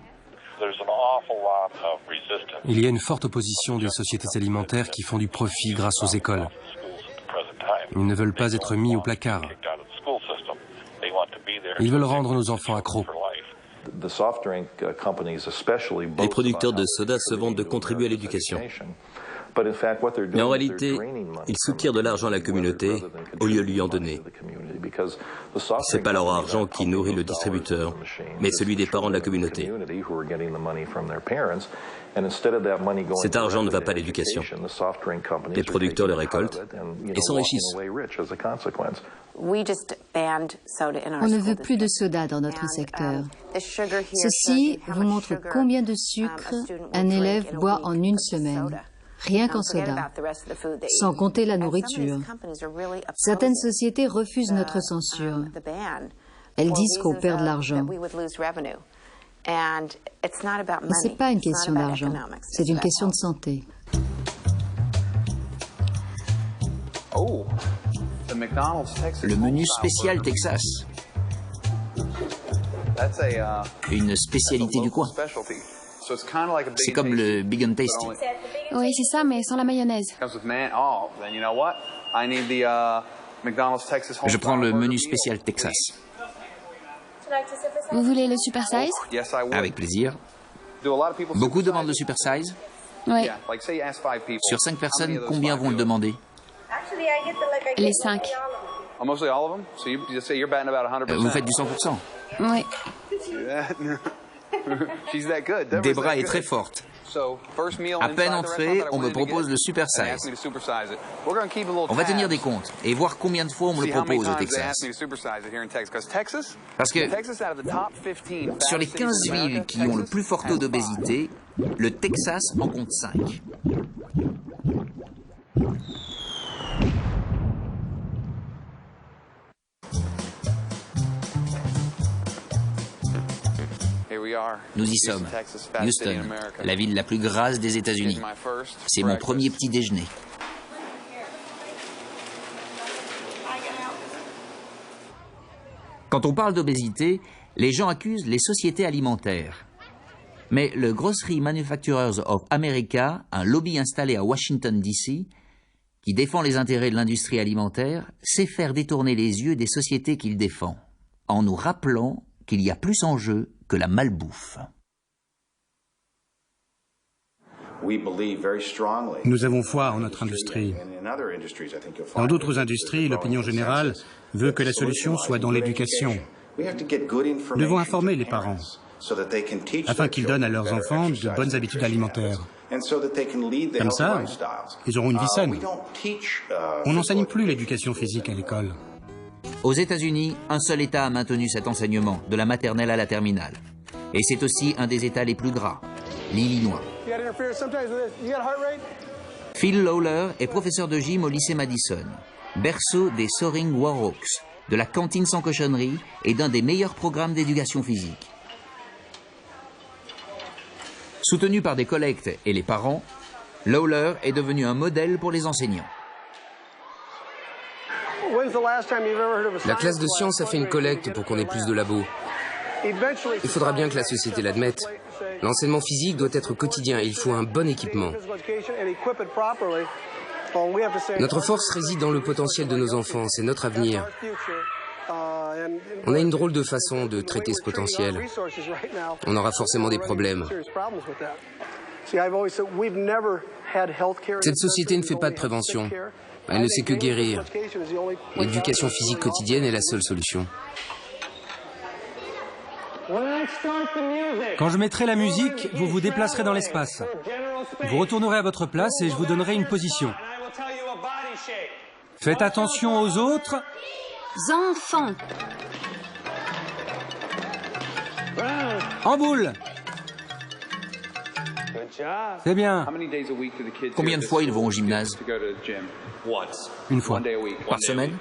Il y a une forte opposition des sociétés alimentaires qui font du profit grâce aux écoles. Ils ne veulent pas être mis au placard. Ils veulent rendre nos enfants accros. Les producteurs de soda se vantent de contribuer à l'éducation. Mais en réalité, ils soutirent de l'argent à la communauté au lieu de lui en donner. Ce n'est pas leur argent qui nourrit le distributeur, mais celui des parents de la communauté. Cet argent ne va pas à l'éducation. Les producteurs le récoltent et s'enrichissent. On ne veut plus de soda dans notre secteur. Ceci vous montre combien de sucre un élève boit en une semaine. Rien qu'en soda, sans compter la nourriture. Certaines sociétés refusent notre censure. Elles disent qu'on perd de l'argent. Mais ce n'est pas une question d'argent, c'est une question de santé. Le menu spécial Texas. Une spécialité du coin. C'est comme le Big and Tasty. Oui, c'est ça, mais sans la mayonnaise. Je prends le menu spécial Texas. Vous voulez le super size? Avec plaisir. Beaucoup demandent le super size? Oui. Sur 5 personnes, combien vont le demander? Les 5. Vous faites du 100%? Oui. Debra est très forte. À peine entrée, on me propose le super size. On va tenir des comptes et voir combien de fois on me le propose au Texas. Parce que sur les 15 villes qui ont le plus fort taux d'obésité, le Texas en compte 5. Nous y sommes. Houston, la ville la plus grasse des États-Unis. C'est mon premier petit déjeuner. Quand on parle d'obésité, les gens accusent les sociétés alimentaires. Mais le Grocery Manufacturers of America, un lobby installé à Washington, D.C., qui défend les intérêts de l'industrie alimentaire, sait faire détourner les yeux des sociétés qu'il défend, en nous rappelant qu'il y a plus en jeu que la malbouffe. Nous avons foi en notre industrie. Dans d'autres industries, l'opinion générale veut que la solution soit dans l'éducation. Nous devons informer les parents afin qu'ils donnent à leurs enfants de bonnes habitudes alimentaires. Comme ça, ils auront une vie saine. On n'enseigne plus l'éducation physique à l'école. Aux États-Unis, un seul État a maintenu cet enseignement, de la maternelle à la terminale. Et c'est aussi un des États les plus gras, l'Illinois. Phil Lawler est professeur de gym au lycée Madison, berceau des Soaring Warhawks, de la cantine sans cochonnerie et d'un des meilleurs programmes d'éducation physique. Soutenu par des collectes et les parents, Lawler est devenu un modèle pour les enseignants. La classe de sciences a fait une collecte pour qu'on ait plus de labos. Il faudra bien que la société l'admette. L'enseignement physique doit être quotidien et il faut un bon équipement. Notre force réside dans le potentiel de nos enfants, c'est notre avenir. On a une drôle de façon de traiter ce potentiel. On aura forcément des problèmes. Cette société ne fait pas de prévention. Elle ne sait que guérir. L'éducation physique quotidienne est la seule solution. Quand je mettrai la musique, vous vous déplacerez dans l'espace. Vous retournerez à votre place et je vous donnerai une position. Faites attention aux autres. Enfants. En boule. C'est bien. Combien de fois ils vont au gymnase? Une fois. Par semaine?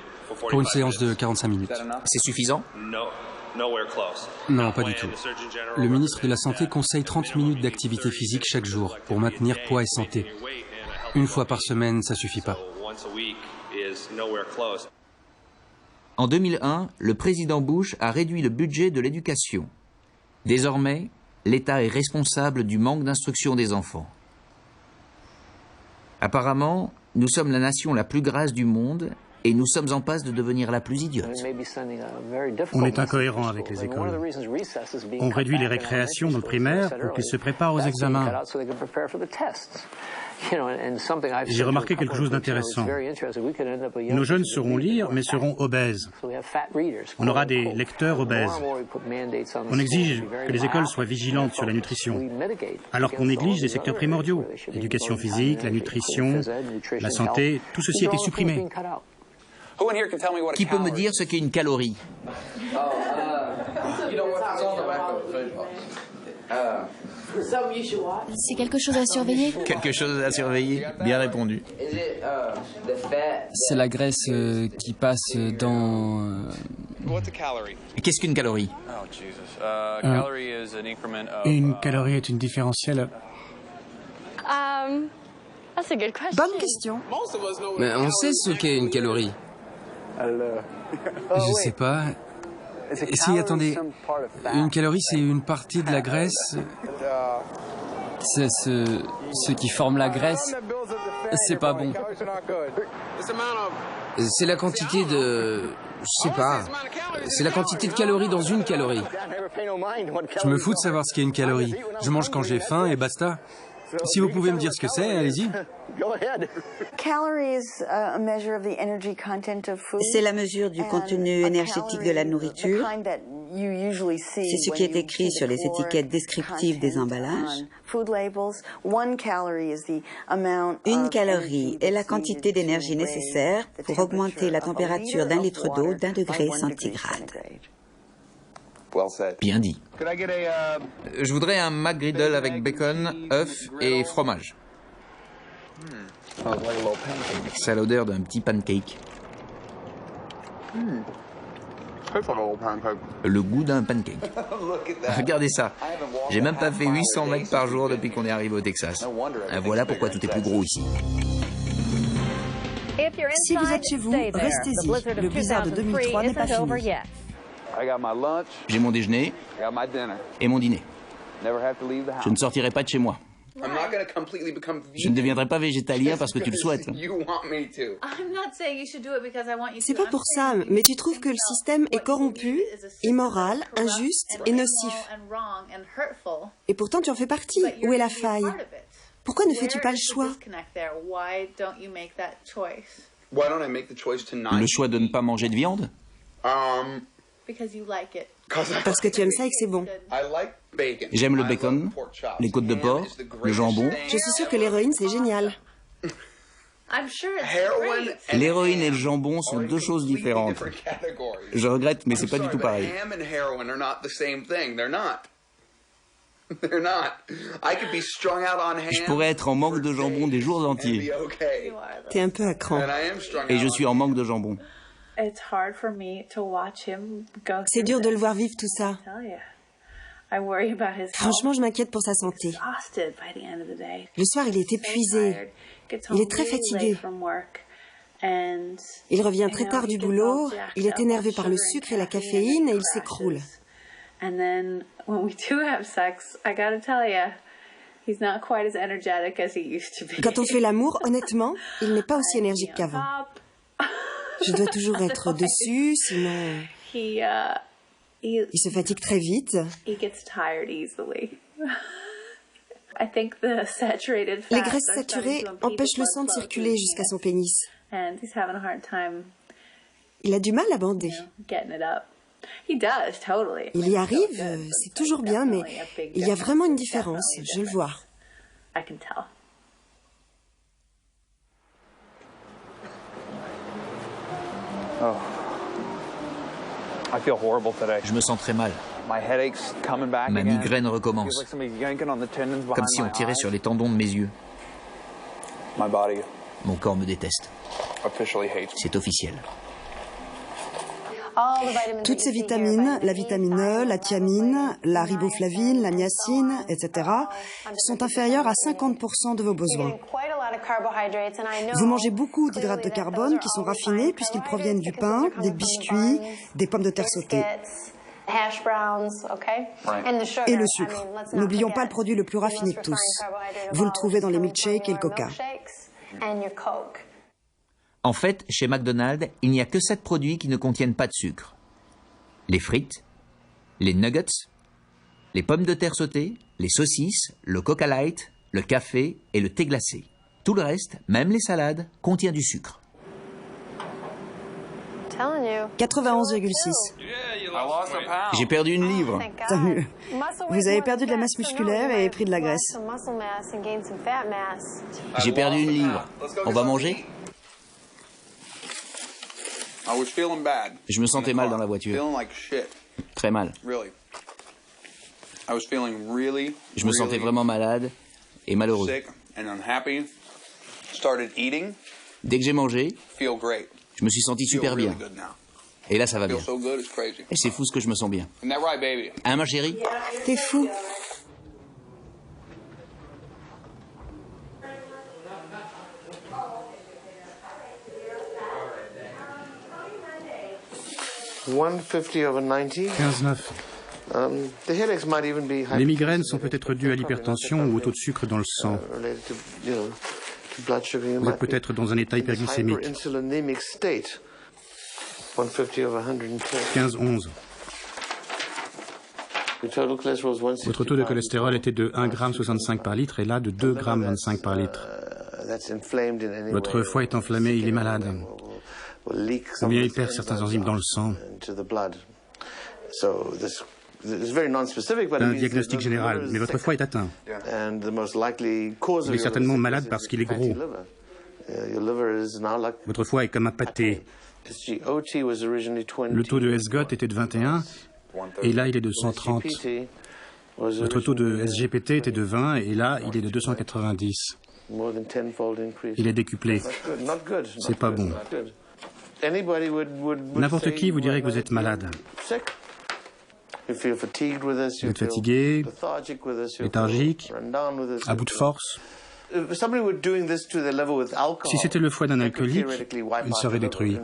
Pour une séance de 45 minutes. C'est suffisant? Non, pas du tout. Le ministre de la Santé conseille 30 minutes d'activité physique chaque jour pour maintenir poids et santé. Une fois par semaine, ça suffit pas. En 2001, le président Bush a réduit le budget de l'éducation. Désormais, l'État est responsable du manque d'instruction des enfants. Apparemment, nous sommes la nation la plus grasse du monde et nous sommes en passe de devenir la plus idiote. On est incohérent avec les écoles. On réduit les récréations dans le primaire pour qu'ils se préparent aux examens. J'ai remarqué quelque chose d'intéressant. Nos jeunes sauront lire, mais seront obèses. On aura des lecteurs obèses. On exige que les écoles soient vigilantes sur la nutrition, alors qu'on néglige des secteurs primordiaux. L'éducation physique, la nutrition, la santé, tout ceci a été supprimé. Qui peut me dire ce qu'est une calorie? C'est quelque chose à surveiller? Quelque chose à surveiller? Bien répondu. C'est la graisse qui passe dans... Qu'est-ce qu'une calorie? Une calorie est une différentielle. Bonne question. Mais on sait ce qu'est une calorie. Je sais pas. Si, attendez. Une calorie, c'est une partie de la graisse. C'est ce qui forme la graisse. C'est pas bon. C'est la quantité de... Je sais pas. C'est la quantité de calories dans une calorie. Je me fous de savoir ce qu'est une calorie. Je mange quand j'ai faim et basta. Si vous pouvez me dire ce que c'est, allez-y. C'est la mesure du contenu énergétique de la nourriture. C'est ce qui est écrit sur les étiquettes descriptives des emballages. Une calorie est la quantité d'énergie nécessaire pour augmenter la température d'un litre d'eau d'1 degré centigrade. Bien dit. Je voudrais un McGriddle avec bacon, œufs et fromage. Ça a l'odeur d'un petit pancake. Le goût d'un pancake. Regardez ça. J'ai même pas fait 800 mètres par jour depuis qu'on est arrivé au Texas. Voilà pourquoi tout est plus gros ici. Si vous êtes chez vous, restez-y. Le blizzard de 2003 n'est pas fini. J'ai mon déjeuner et mon dîner. Je ne sortirai pas de chez moi. Je ne deviendrai pas végétalien parce que tu le souhaites. C'est pas pour ça, mais tu trouves que le système est corrompu, immoral, injuste et nocif. Et pourtant tu en fais partie. Où est la faille? Pourquoi ne fais-tu pas le choix? Le choix de ne pas manger de viande? Parce que tu aimes ça et que c'est bon. J'aime le bacon, les côtes de porc, le jambon. Je suis sûre que l'héroïne, c'est génial. L'héroïne et le jambon sont deux choses différentes. Je regrette, mais c'est pas du tout pareil. Je pourrais être en manque de jambon des jours entiers. T'es un peu à cran. Et je suis en manque de jambon. C'est dur de le voir vivre tout ça. Franchement, je m'inquiète pour sa santé. Le soir, il est épuisé. Il est très fatigué. Il revient très tard du boulot. Il est énervé par le sucre et la caféine et il s'écroule. Quand on fait l'amour, honnêtement, il n'est pas aussi énergique qu'avant. Je dois toujours être dessus, sinon... Il se fatigue très vite. Les graisses saturées empêchent le sang de circuler jusqu'à son pénis. Il a du mal à bander. Il y arrive, c'est toujours bien, mais il y a vraiment une différence, je le vois. Je me sens très mal. Ma migraine recommence, comme si on tirait sur les tendons de mes yeux. Mon corps me déteste. C'est officiel. Toutes ces vitamines, la vitamine E, la thiamine, la riboflavine, la niacine, etc., sont inférieures à 50% de vos besoins. Vous mangez beaucoup d'hydrates de carbone qui sont raffinés puisqu'ils proviennent du pain, des biscuits, des pommes de terre sautées. Et le sucre. N'oublions pas le produit le plus raffiné de tous. Vous le trouvez dans les milkshakes et le coca. En fait, chez McDonald's, il n'y a que 7 produits qui ne contiennent pas de sucre. Les frites, les nuggets, les pommes de terre sautées, les saucisses, le Coca Light, le café et le thé glacé. Tout le reste, même les salades, contient du sucre. 91,6. J'ai perdu une livre. Tant mieux. Vous avez perdu de la masse musculaire et pris de la graisse. J'ai perdu une livre. On va manger ? Je me sentais mal dans la voiture. Très mal. Je me sentais vraiment malade et malheureux. Dès que j'ai mangé, je me suis senti super bien. Et là, ça va bien. Et c'est fou ce que je me sens bien. Hein, ma chérie ? T'es fou. Les migraines sont peut-être dues à l'hypertension ou au taux de sucre dans le sang. Vous êtes peut-être dans un état hyperglycémique. 15-11. Votre taux de cholestérol était de 1,65 g par litre et là de 2,25 g par litre. Votre foie est enflammé, il est malade. Ou bien il perd certains enzymes dans le sang. Un diagnostic général, mais votre foie est atteint. Il est certainement malade parce qu'il est gros. Votre foie est comme un pâté. Le taux de SGOT était de 21 et là il est de 130. Votre taux de SGPT était de 20 et là il est de 290. Il est décuplé. C'est pas bon. N'importe qui vous dirait que vous êtes malade. Vous êtes fatigué, léthargique, à bout de force. Si c'était le foie d'un alcoolique, il serait détruit.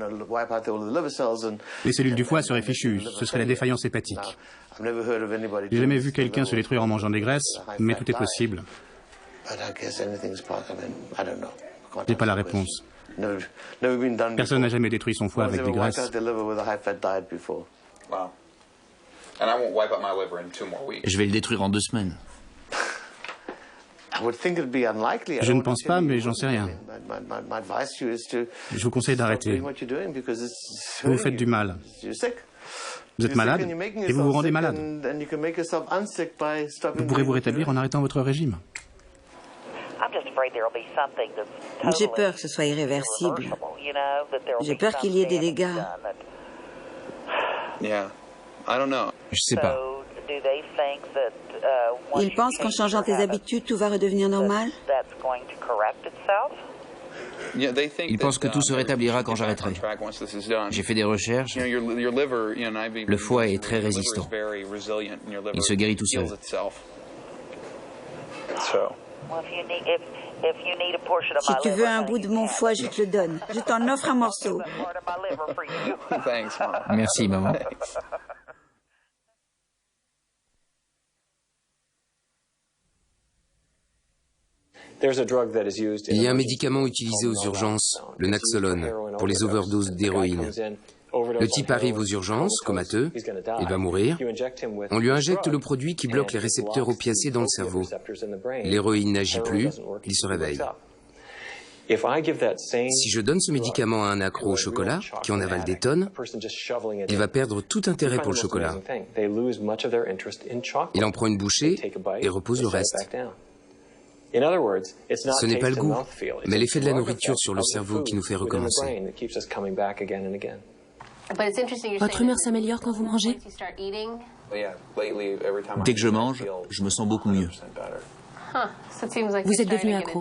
Les cellules du foie seraient fichues, ce serait la défaillance hépatique. J'ai jamais vu quelqu'un se détruire en mangeant des graisses, mais tout est possible. J'ai pas la réponse. Personne n'a jamais détruit son foie avec des graisses. Je vais le détruire en 2 semaines. Je ne pense pas, mais j'en sais rien. Je vous conseille d'arrêter. Vous vous faites du mal. Vous êtes malade et vous vous rendez malade. Vous pourrez vous rétablir en arrêtant votre régime. J'ai peur que ce soit irréversible. J'ai peur qu'il y ait des dégâts. Je sais pas. Il pense qu'en changeant tes habitudes, tout va redevenir normal? Ils pensent que tout se rétablira quand j'arrêterai. J'ai fait des recherches. Le foie est très résistant. Il se guérit tout seul. Si tu veux un bout de mon foie, je te le donne. Je t'en offre un morceau. Merci, maman. Il y a un médicament utilisé aux urgences, le Naxolone, pour les overdoses d'héroïne. Le type arrive aux urgences, comateux, il va mourir. On lui injecte le produit qui bloque les récepteurs opiacés dans le cerveau. L'héroïne n'agit plus, il se réveille. Si je donne ce médicament à un accro au chocolat, qui en avale des tonnes, il va perdre tout intérêt pour le chocolat. Il en prend une bouchée et repose le reste. Ce n'est pas le goût, mais l'effet de la nourriture sur le cerveau qui nous fait recommencer. Votre humeur s'améliore quand vous mangez? Dès que je mange, je me sens beaucoup mieux. Vous êtes devenu accro.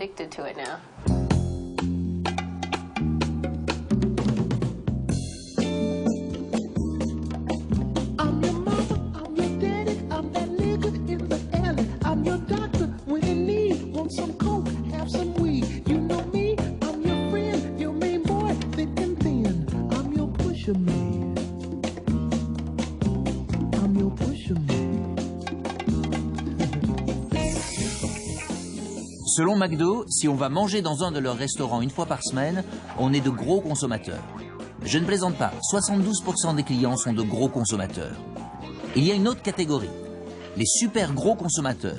Selon McDo, si on va manger dans un de leurs restaurants une fois par semaine, on est de gros consommateurs. Je ne plaisante pas, 72% des clients sont de gros consommateurs. Il y a une autre catégorie, les super gros consommateurs.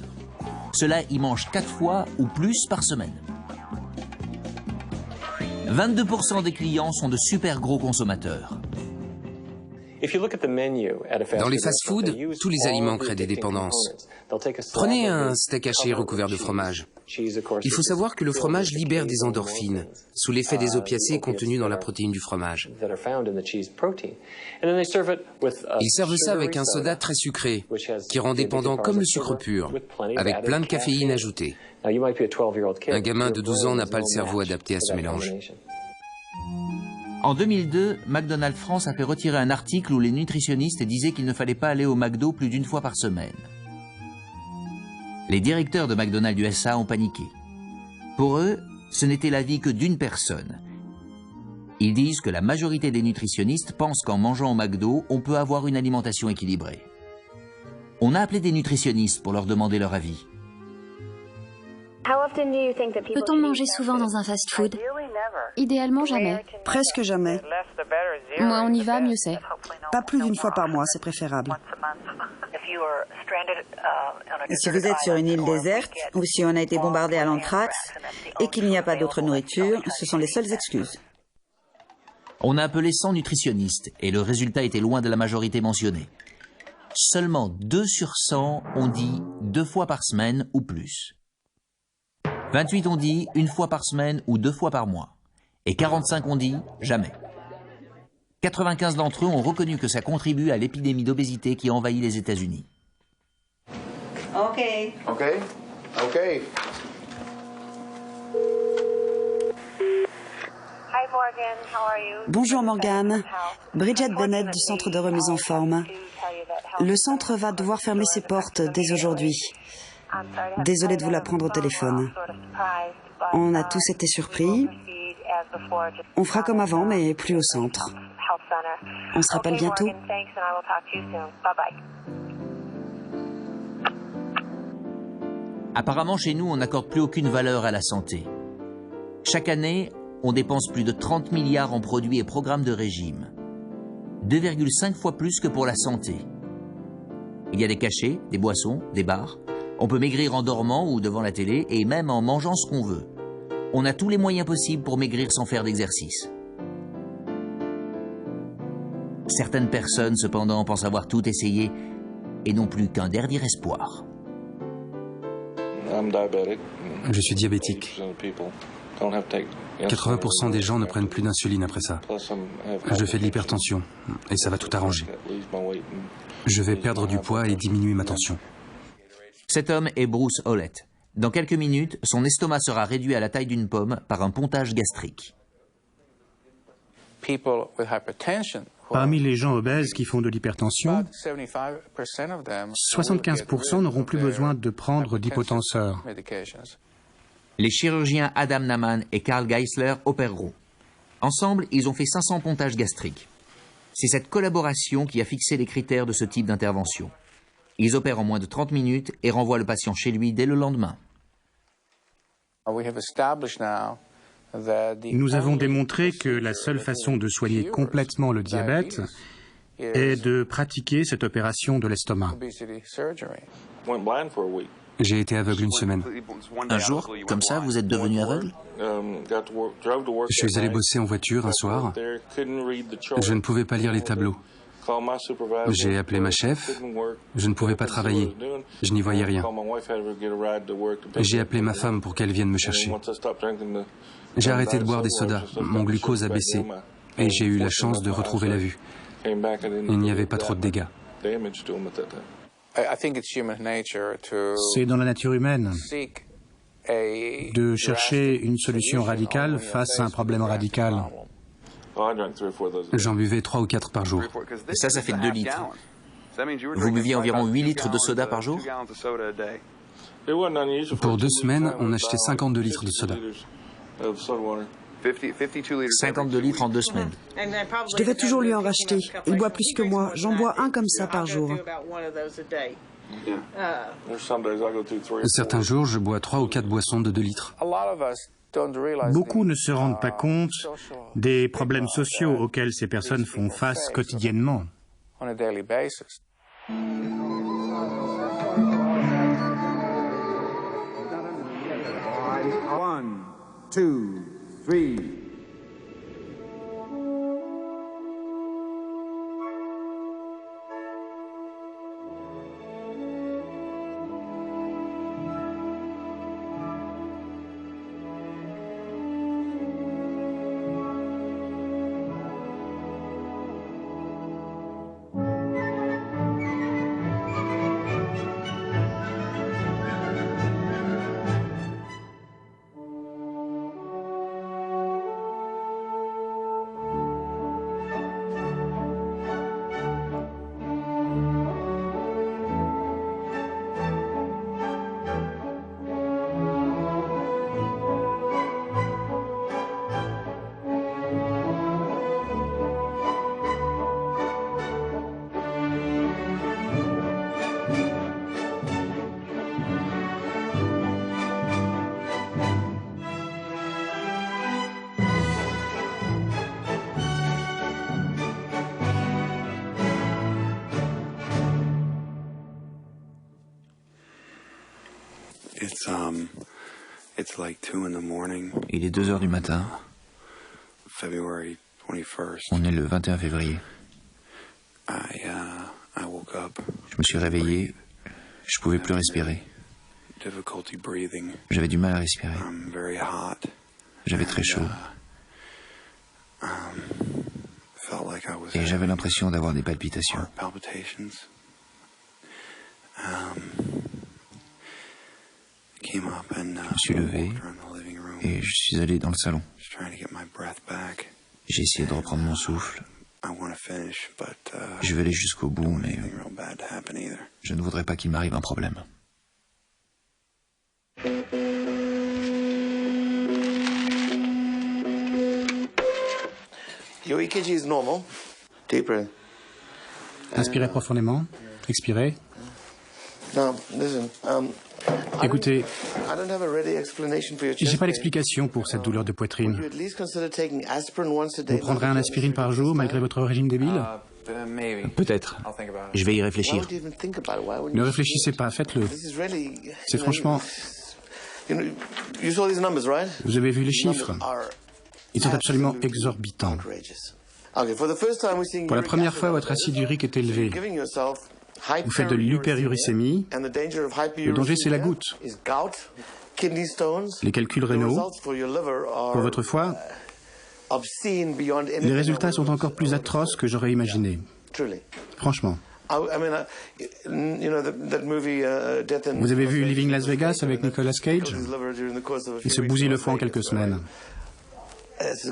Ceux-là y mangent 4 fois ou plus par semaine. 22% des clients sont de super gros consommateurs. Dans les fast-foods, tous les aliments créent des dépendances. Prenez un steak haché recouvert de fromage. Il faut savoir que le fromage libère des endorphines, sous l'effet des opiacés contenus dans la protéine du fromage. Ils servent ça avec un soda très sucré, qui rend dépendant comme le sucre pur, avec plein de caféine ajoutée. Un gamin de 12 ans n'a pas le cerveau adapté à ce mélange. En 2002, McDonald's France a fait retirer un article où les nutritionnistes disaient qu'il ne fallait pas aller au McDo plus d'une fois par semaine. Les directeurs de McDonald's USA ont paniqué. Pour eux, ce n'était l'avis que d'une personne. Ils disent que la majorité des nutritionnistes pensent qu'en mangeant au McDo, on peut avoir une alimentation équilibrée. On a appelé des nutritionnistes pour leur demander leur avis. Peut-on manger souvent dans un fast-food? Idéalement, jamais. Presque jamais. Moins on y va, mieux c'est. Pas plus d'une fois par mois, c'est préférable. Si vous êtes sur une île déserte ou si on a été bombardé à l'anthrax et qu'il n'y a pas d'autre nourriture, ce sont les seules excuses. On a appelé 100 nutritionnistes et le résultat était loin de la majorité mentionnée. Seulement 2 sur 100 ont dit 2 fois par semaine ou plus. 28 ont dit 1 fois par semaine ou 2 fois par mois. Et 45 ont dit jamais. 95 d'entre eux ont reconnu que ça contribue à l'épidémie d'obésité qui envahit les États-Unis. OK. Bonjour Morgane, Bridget Bennett du Centre de remise en forme. Le centre va devoir fermer ses portes dès aujourd'hui. Désolée de vous l'apprendre au téléphone. On a tous été surpris. On fera comme avant, mais plus au centre. On se rappelle bientôt. Apparemment, chez nous, on n'accorde plus aucune valeur à la santé. Chaque année, on dépense plus de 30 milliards en produits et programmes de régime. 2,5 fois plus que pour la santé. Il y a des cachets, des boissons, des bars. On peut maigrir en dormant ou devant la télé et même en mangeant ce qu'on veut. On a tous les moyens possibles pour maigrir sans faire d'exercice. Certaines personnes, cependant, pensent avoir tout essayé et n'ont plus qu'un dernier espoir. Je suis diabétique. 80% des gens ne prennent plus d'insuline après ça. Je fais de l'hypertension et ça va tout arranger. Je vais perdre du poids et diminuer ma tension. Cet homme est Bruce Hollett. Dans quelques minutes, son estomac sera réduit à la taille d'une pomme par un pontage gastrique. Parmi les gens obèses qui font de l'hypertension, 75% n'auront plus besoin de prendre d'hypotenseurs. Les chirurgiens Adam Naman et Carl Geisler opéreront. Ensemble, ils ont fait 500 pontages gastriques. C'est cette collaboration qui a fixé les critères de ce type d'intervention. Ils opèrent en moins de 30 minutes et renvoient le patient chez lui dès le lendemain. Nous avons démontré que la seule façon de soigner complètement le diabète est de pratiquer cette opération de l'estomac. J'ai été aveugle une semaine. Un jour, comme ça, vous êtes devenu aveugle? Je suis allé bosser en voiture un soir. Je ne pouvais pas lire les tableaux. J'ai appelé ma chef. Je ne pouvais pas travailler. Je n'y voyais rien. J'ai appelé ma femme pour qu'elle vienne me chercher. J'ai arrêté de boire des sodas. Mon glucose a baissé. Et j'ai eu la chance de retrouver la vue. Il n'y avait pas trop de dégâts. C'est dans la nature humaine de chercher une solution radicale face à un problème radical. J'en buvais 3 ou 4 par jour. Et ça fait 2 litres. Vous buviez environ 8 litres de soda par jour? Pour 2 semaines, on achetait 52 litres de soda. 52 litres en 2 semaines. Je devais toujours lui en racheter. Il boit plus que moi. J'en bois un comme ça par jour. Certains jours, je bois 3 ou 4 boissons de 2 litres. Beaucoup ne se rendent pas compte des problèmes sociaux auxquels ces personnes font face quotidiennement. 1, 2, 3. Il est 2 heures du matin. On est le 21 février. Je me suis réveillé. Je ne pouvais plus respirer. J'avais du mal à respirer. J'avais très chaud. Et j'avais l'impression d'avoir des palpitations. Je me suis levé et je suis allé dans le salon. J'ai essayé de reprendre mon souffle. Je vais aller jusqu'au bout, mais je ne voudrais pas qu'il m'arrive un problème. Your EKG is normal. Deep breath. Inspirez profondément. Expirez. Now, listen, Écoutez, je n'ai pas l'explication pour cette douleur de poitrine. Vous prendrez un aspirine par jour malgré votre régime débile? Peut-être. Je vais y réfléchir. Ne réfléchissez pas, faites-le. C'est franchement... Vous avez vu les chiffres? Ils sont absolument exorbitants. Pour la première fois, votre acide urique est élevé. Vous faites de l'hyperuricémie. Le danger, c'est la goutte. Les calculs rénaux. Pour votre foie, les résultats sont encore plus atroces que j'aurais imaginé. Franchement. Vous avez vu Living Las Vegas avec Nicolas Cage? Il se bousille le foie en quelques semaines. Je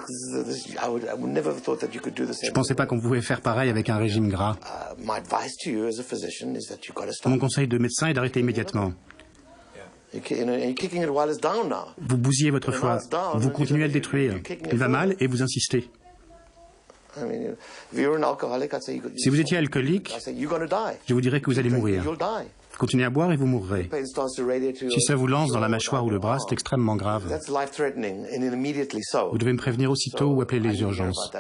ne pensais pas qu'on pouvait faire pareil avec un régime gras. Mon conseil de médecin est d'arrêter immédiatement. Vous bousillez votre foie, vous continuez à le détruire. Il va mal et vous insistez. Si vous étiez alcoolique, je vous dirais que vous allez mourir. Continuez à boire et vous mourrez. Si ça vous lance dans la mâchoire ou le bras, c'est extrêmement grave. Vous devez me prévenir aussitôt ou appeler les urgences.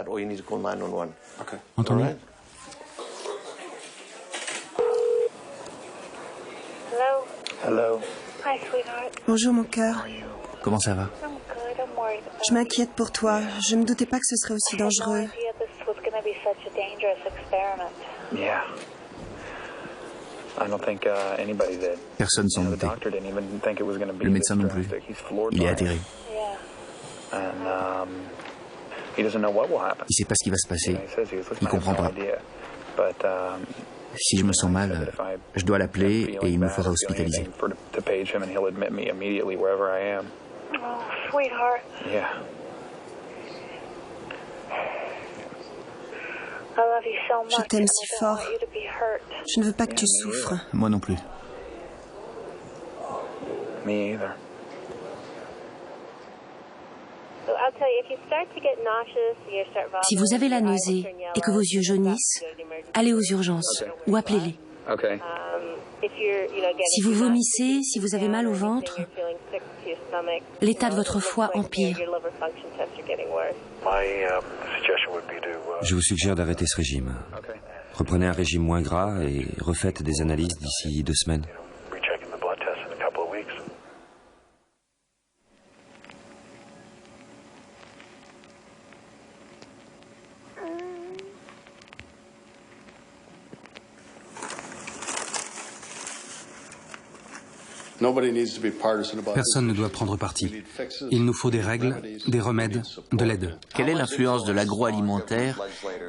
Entendu? Bonjour mon cœur. Comment ça va? Je m'inquiète pour toi. Je ne me doutais pas que ce serait aussi dangereux. Personne s'en doutait. Le médecin non plus. Il est atterré. Il ne sait pas ce qui va se passer. Il ne comprend pas. Si je me sens mal, je dois l'appeler et il me fera hospitaliser. Je t'aime si fort. Je ne veux pas que tu souffres. Moi non plus. Si vous avez la nausée et que vos yeux jaunissent, allez aux urgences ou appelez-les. Si vous vomissez, si vous avez mal au ventre, l'état de votre foie empire. Je vous suggère d'arrêter ce régime. Reprenez un régime moins gras et refaites des analyses d'ici 2 semaines. Personne ne doit prendre parti. Il nous faut des règles, des remèdes, de l'aide. Quelle est l'influence de l'agroalimentaire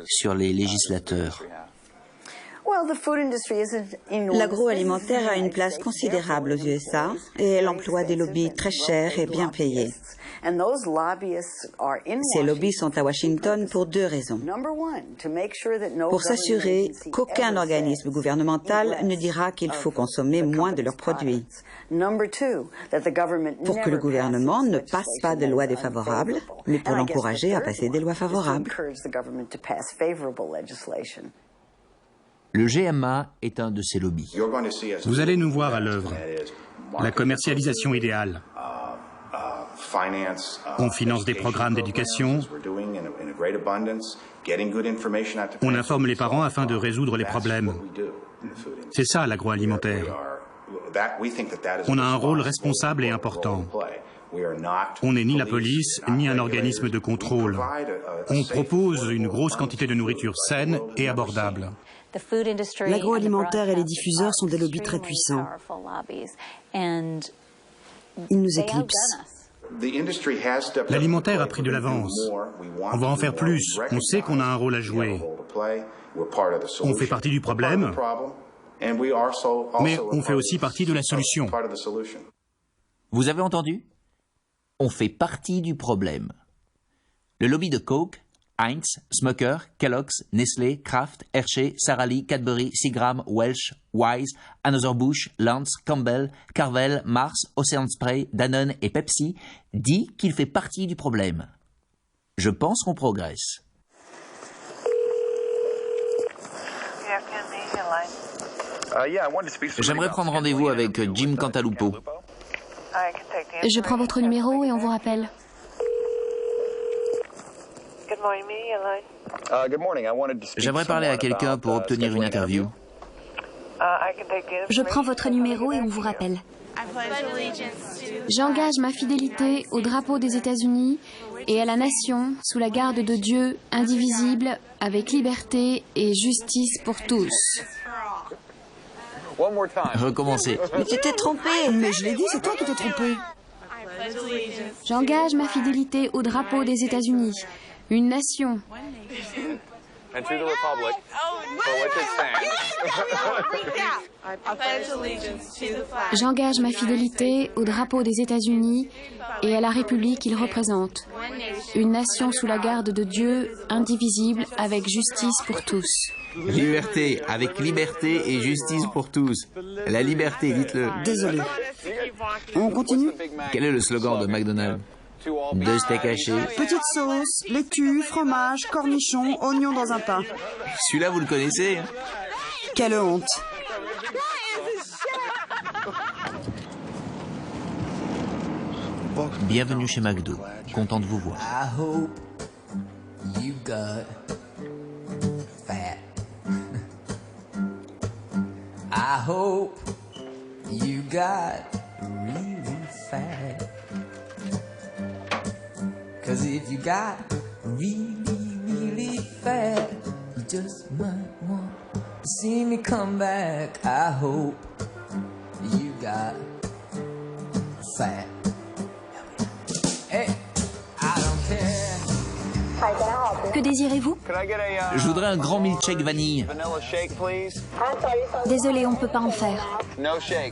sur les législateurs? L'agroalimentaire a une place considérable aux USA et elle emploie des lobbies très chers et bien payés. Ces lobbies sont à Washington pour 2 raisons. Pour s'assurer qu'aucun organisme gouvernemental ne dira qu'il faut consommer moins de leurs produits. Pour que le gouvernement ne passe pas de lois défavorables, mais pour l'encourager à passer des lois favorables. Le GMA est un de ces lobbies. Vous allez nous voir à l'œuvre. La commercialisation idéale. On finance des programmes d'éducation. On informe les parents afin de résoudre les problèmes. C'est ça l'agroalimentaire. On a un rôle responsable et important. On n'est ni la police, ni un organisme de contrôle. On propose une grosse quantité de nourriture saine et abordable. L'agroalimentaire et les diffuseurs sont des lobbies très puissants. Ils nous éclipsent. L'alimentaire a pris de l'avance. On va en faire plus. On sait qu'on a un rôle à jouer. On fait partie du problème, mais on fait aussi partie de la solution. Vous avez entendu? On fait partie du problème. Le lobby de Coke, Heinz, Smucker, Kellogg's, Nestlé, Kraft, Hershey, Sara Lee, Cadbury, Seagram, Welch, Wise, Anheuser-Busch, Lance, Campbell, Carvel, Mars, Ocean Spray, Danone et Pepsi dit qu'il fait partie du problème. Je pense qu'on progresse. J'aimerais prendre rendez-vous avec Jim Cantalupo. Je prends votre numéro et on vous rappelle. J'aimerais parler à quelqu'un pour obtenir une interview. Je prends votre numéro et on vous rappelle. J'engage ma fidélité au drapeau des États-Unis et à la nation sous la garde de Dieu indivisible, avec liberté et justice pour tous. Recommencer. Mais tu t'es trompé. Mais je l'ai dit, c'est toi qui t'es trompé. J'engage ma fidélité au drapeau des États-Unis, une nation and to the republic for which it stands. J'engage ma fidélité au drapeau des États-Unis et à la République qu'il représente. Une nation sous la garde de Dieu, indivisible, avec justice pour tous. Liberté, avec liberté et justice pour tous. La liberté, dites-le. Désolé. On continue? Quel est le slogan de McDonald's? 2 steaks hachés. Petite sauce, laitue, fromage, cornichons, oignons dans un pain. Celui-là, vous le connaissez? Quelle honte. Bienvenue chez McDo. Content de vous voir. I hope you got fat. I hope you got really fat. 'Cause if you got really fat, you just might want to see me come back. I hope you got fat. Hey, I don't care. Que désirez-vous? Je voudrais un grand milkshake vanille. Désolé, on ne peut pas en faire.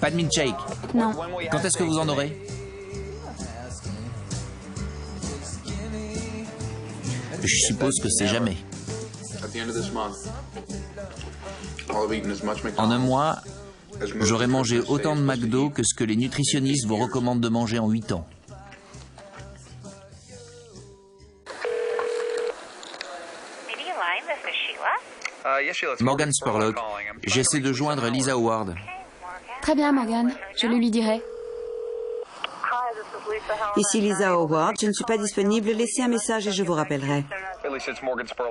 Pas de milkshake? Non. Quand est-ce que vous en aurez? Je suppose que c'est jamais. En un mois, j'aurais mangé autant de McDo que ce que les nutritionnistes vous recommandent de manger en 8 ans. Morgan Spurlock, j'essaie de joindre Lisa Howard. Très bien, Morgan, je le lui dirai. Ici Lisa Howard, je ne suis pas disponible, laissez un message et je vous rappellerai.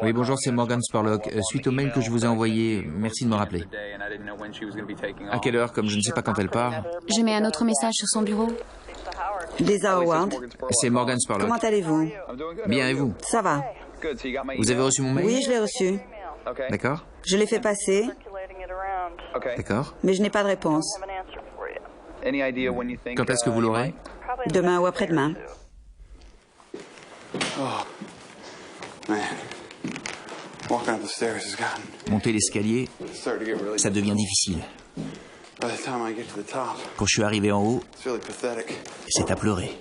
Oui, bonjour, c'est Morgan Spurlock. Suite au mail que je vous ai envoyé, merci de me rappeler. À quelle heure, comme je ne sais pas quand elle part? Je mets un autre message sur son bureau. Lisa Howard. C'est Morgan Spurlock. Comment allez-vous? Bien, et vous? Ça va. Vous avez reçu mon mail? Oui, je l'ai reçu. D'accord. Je l'ai fait passer. D'accord. Mais je n'ai pas de réponse. Quand est-ce que vous l'aurez? Demain ou après-demain. Monter l'escalier, ça devient difficile. Quand je suis arrivé en haut, c'est à pleurer.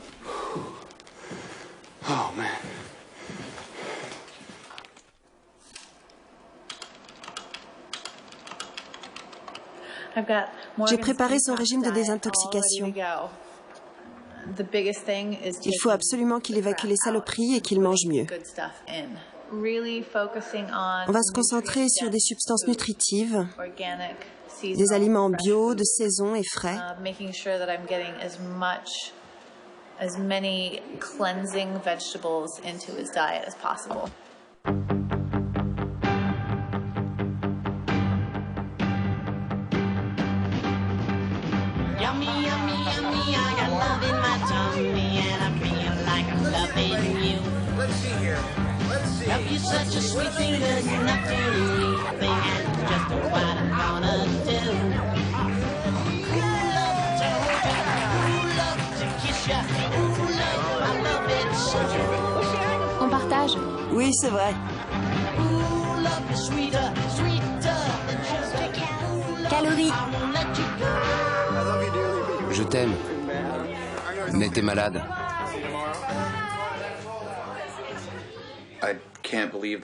J'ai préparé son régime de désintoxication. Il faut absolument qu'il évacue les saloperies et qu'il mange mieux. On va se concentrer sur des substances nutritives, des aliments bio, de saison et frais. Yummy, yummy, yummy, I got love in my tummy and I feel like I'm loving you. Let's see here. Love you such a sweet thing, there's enough to eat a thing and just what I'm gonna do. Ooh, love to hold ya, ooh, love to kiss ya, ooh, love, I love it so. On partage? Oui, c'est vrai. Ooh, love is sweeter, sweeter than sugar. Calories. I won't let you go. Je t'aime. Mais t'es malade.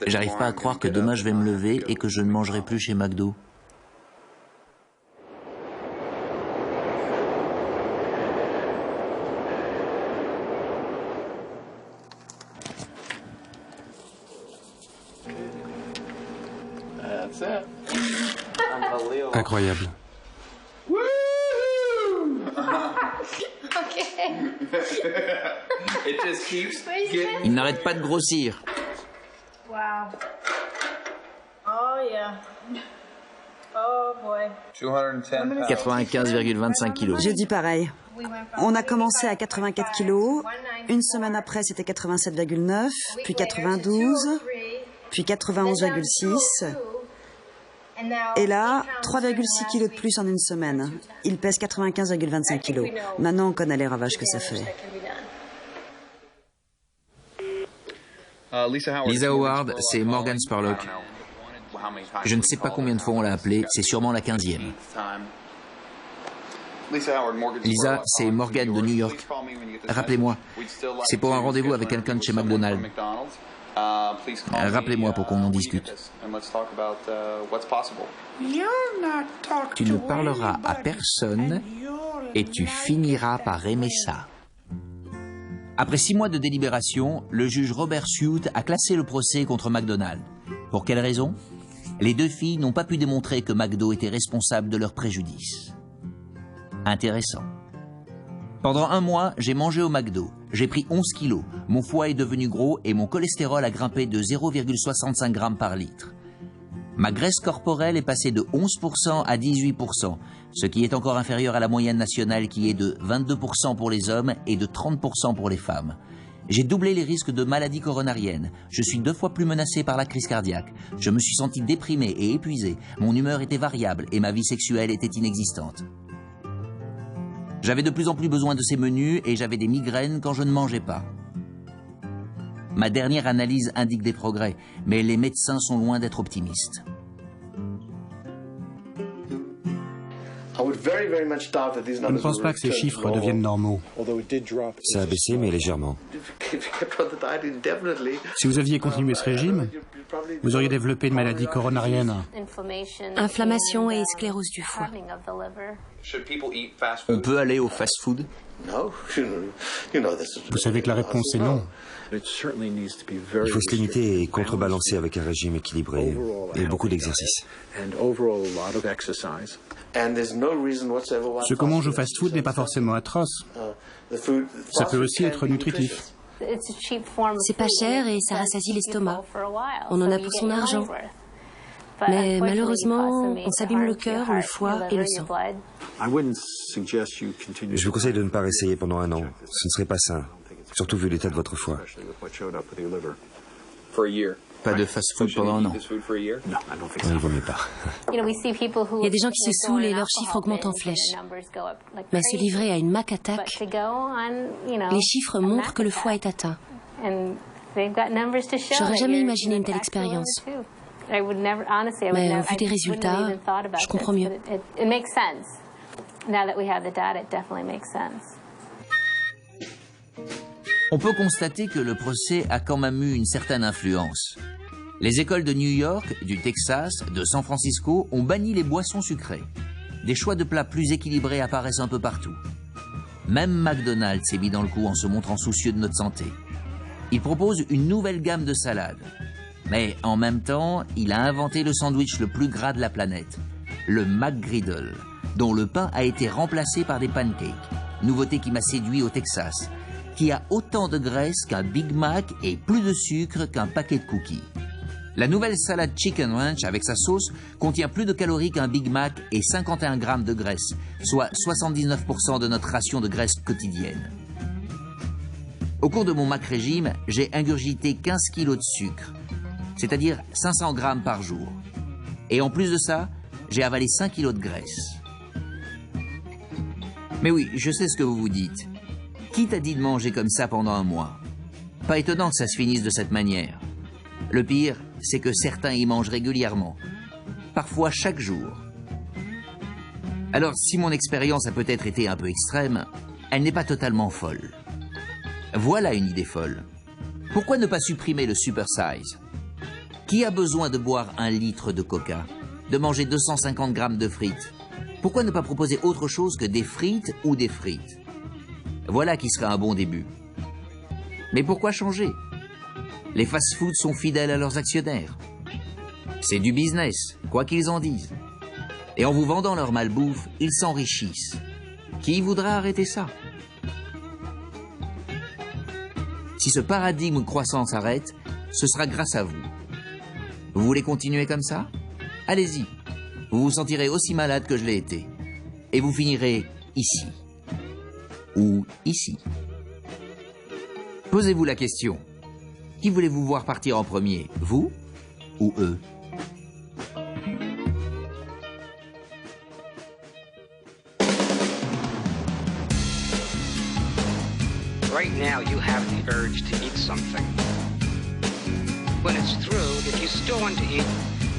J'arrive pas à croire que demain je vais me lever et que je ne mangerai plus chez McDo. Incroyable. Il n'arrête pas de grossir. Wow. Oh yeah. Oh boy. 95,25 kilos. Je dis pareil. On a commencé à 84 kilos. Une semaine après, c'était 87,9, puis 92, puis 91,6. Et là, 3,6 kilos de plus en une semaine. Il pèse 95,25 kilos. Maintenant, on connaît les ravages que ça fait. Lisa Howard, c'est Morgan Spurlock. Je ne sais pas combien de fois on l'a appelé, c'est sûrement la 15e. Lisa, c'est Morgan de New York. Rappelez-moi, c'est pour un rendez-vous avec quelqu'un de chez McDonald's. Rappelez-moi pour qu'on en discute. Tu ne parleras à personne et tu finiras par aimer ça. Après 6 mois de délibération, le juge Robert Suite a classé le procès contre McDonald's. Pour quelle raison? Les 2 filles n'ont pas pu démontrer que McDo était responsable de leur préjudice. Intéressant. Pendant 1 mois, j'ai mangé au McDo. J'ai pris 11 kilos. Mon foie est devenu gros et mon cholestérol a grimpé de 0,65 grammes par litre. Ma graisse corporelle est passée de 11% à 18%, ce qui est encore inférieur à la moyenne nationale qui est de 22% pour les hommes et de 30% pour les femmes. J'ai doublé les risques de maladies coronariennes. Je suis 2 fois plus menacé par la crise cardiaque. Je me suis senti déprimé et épuisé. Mon humeur était variable et ma vie sexuelle était inexistante. J'avais de plus en plus besoin de ces menus et j'avais des migraines quand je ne mangeais pas. Ma dernière analyse indique des progrès, mais les médecins sont loin d'être optimistes. Je ne pense pas que ces chiffres deviennent normaux. Ça a baissé, mais légèrement. Si vous aviez continué ce régime, vous auriez développé une maladie coronarienne. Inflammation et sclérose du foie. On peut aller au fast-food? Vous savez que la réponse est non. Il faut se limiter et contrebalancer avec un régime équilibré et beaucoup d'exercices. Ce qu'on mange au fast-food n'est pas forcément atroce. Ça peut aussi être nutritif. C'est pas cher et ça rassasie l'estomac. On en a pour son argent. Mais malheureusement, on s'abîme le cœur, le foie et le sang. Je vous conseille de ne pas réessayer pendant 1 an. Ce ne serait pas sain, surtout vu l'état de votre foie. Pas de fast-food pendant 1 an. Non, il ne vaut mieux pas. Il y a des gens qui se saoulent et leurs chiffres augmentent en flèche. Mais se livrer à une Mac Attack, les chiffres montrent que le foie est atteint. J'aurais jamais imaginé une telle expérience. Mais au vu des résultats, je comprends mieux. On peut constater que le procès a quand même eu une certaine influence. Les écoles de New York, du Texas, de San Francisco ont banni les boissons sucrées. Des choix de plats plus équilibrés apparaissent un peu partout. Même McDonald's s'est mis dans le coup en se montrant soucieux de notre santé. Il propose une nouvelle gamme de salades. Mais en même temps, il a inventé le sandwich le plus gras de la planète, le McGriddle, dont le pain a été remplacé par des pancakes, nouveauté qui m'a séduit au Texas, qui a autant de graisse qu'un Big Mac et plus de sucre qu'un paquet de cookies. La nouvelle salade Chicken Ranch avec sa sauce contient plus de calories qu'un Big Mac et 51 grammes de graisse, soit 79% de notre ration de graisse quotidienne. Au cours de mon Mac régime, j'ai ingurgité 15 kilos de sucre, c'est-à-dire 500 grammes par jour. Et en plus de ça, j'ai avalé 5 kilos de graisse. Mais oui, je sais ce que vous vous dites. Qui t'a dit de manger comme ça pendant 1 mois? Pas étonnant que ça se finisse de cette manière. Le pire, c'est que certains y mangent régulièrement, parfois chaque jour. Alors, si mon expérience a peut-être été un peu extrême, elle n'est pas totalement folle. Voilà une idée folle. Pourquoi ne pas supprimer le super size? Qui a besoin de boire 1 litre de coca, de manger 250 grammes de frites? Pourquoi ne pas proposer autre chose que des frites ou des frites? Voilà qui serait un bon début. Mais pourquoi changer? Les fast-foods sont fidèles à leurs actionnaires. C'est du business, quoi qu'ils en disent. Et en vous vendant leur malbouffe, ils s'enrichissent. Qui voudra arrêter ça? Si ce paradigme croissant s'arrête, ce sera grâce à vous. Vous voulez continuer comme ça? Allez-y. Vous vous sentirez aussi malade que je l'ai été. Et vous finirez ici. Ou ici. Posez-vous la question. Qui voulez-vous voir partir en premier, vous ou eux? Right now you have the urge to eat something. When it's through, if you still want to eat,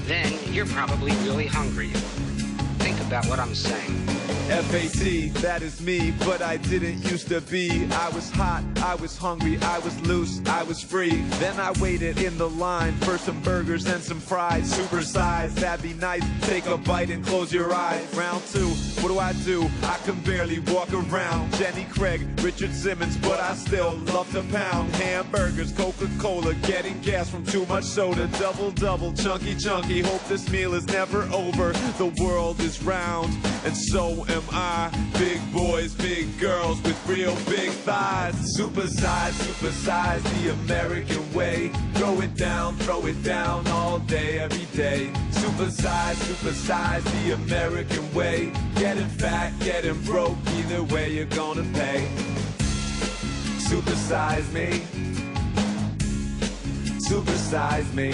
then you're probably really hungry. Think about what I'm saying. FAT, that is me, but I didn't used to be. I was hot, I was hungry, I was loose, I was free. Then I waited in the line for some burgers and some fries. Supersize, that'd be nice. Take a bite and close your eyes. Round two, what do? I can barely walk around. Jenny Craig, Richard Simmons, but I still love to pound. Hamburgers, Coca-Cola, getting gas from too much soda. Double, chunky, hope this meal is never over. The world is round, and so am I. Big boys, big girls with real big thighs. Supersize the American way. Throw it down all day, every day. Supersize the American way. Getting fat, getting broke, either way you're gonna pay. Supersize me. Supersize me.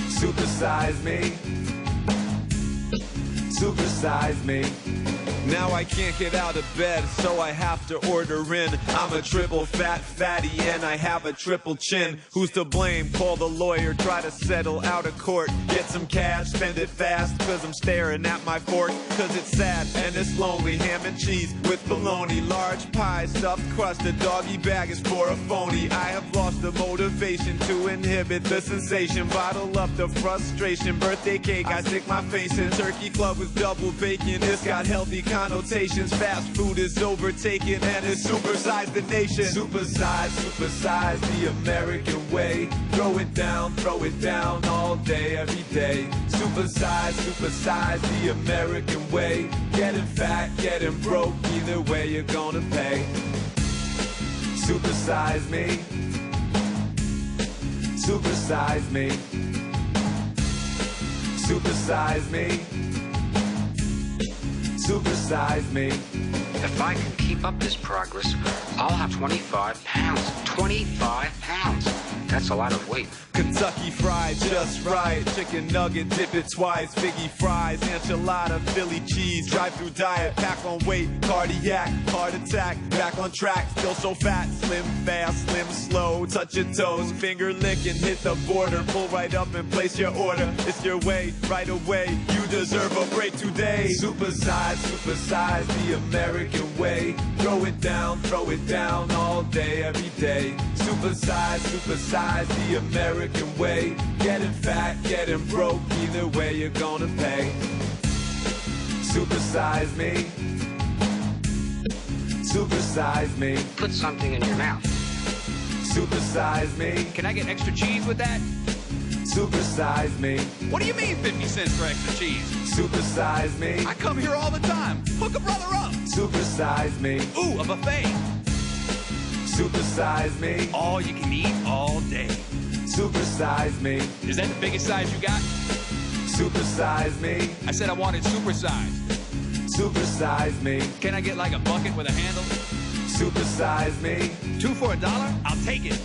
Supersize me. Supersize me. Now I can't get out of bed, so I have to order in. I'm a triple fat fatty and I have a triple chin. Who's to blame? Call the lawyer, try to settle out of court. Get some cash, spend it fast, cause I'm staring at my fork. Cause it's sad and it's lonely. Ham and cheese with bologna. Large pie, stuffed crust, a doggy bag is for a phony. I have lost the motivation to inhibit the sensation. Bottle up the frustration. Birthday cake, I stick my face in. Turkey club with double bacon. It's got healthy connotations. Fast food is overtaken and it's supersized the nation. Supersize the American way. Throw it down all day, every day. Supersize the American way. Getting fat, getting broke, either way you're gonna pay. Supersize me. Supersize me. Supersize me. Supersize me. If I can keep up this progress, I'll have 25 pounds. 25 pounds. That's a lot of weight. Kentucky Fried, just right. Chicken nugget, dip it twice. Figgy fries, enchilada, Philly cheese. Drive-through diet, pack on weight. Cardiac, heart attack. Back on track, still so fat. Slim fast, slim slow. Touch your toes, finger licking, hit the border. Pull right up and place your order. It's your way, right away. You deserve a break today. Supersize the American way. Throw it down all day, every day. Supersize the American way. Getting fat, getting broke, either way you're gonna pay. Supersize me. Supersize me. Put something in your mouth. Supersize me. Can I get extra cheese with that? Supersize me. What do you mean 50 cents for extra cheese? Supersize me. I come here all the time. Hook a brother up. Supersize me. Ooh, a buffet. Supersize me. All you can eat all day. Supersize me. Is that the biggest size you got? Supersize me. I said I wanted supersized. Supersize me. Can I get like a bucket with a handle? Supersize me. 2 for $1? I'll take it.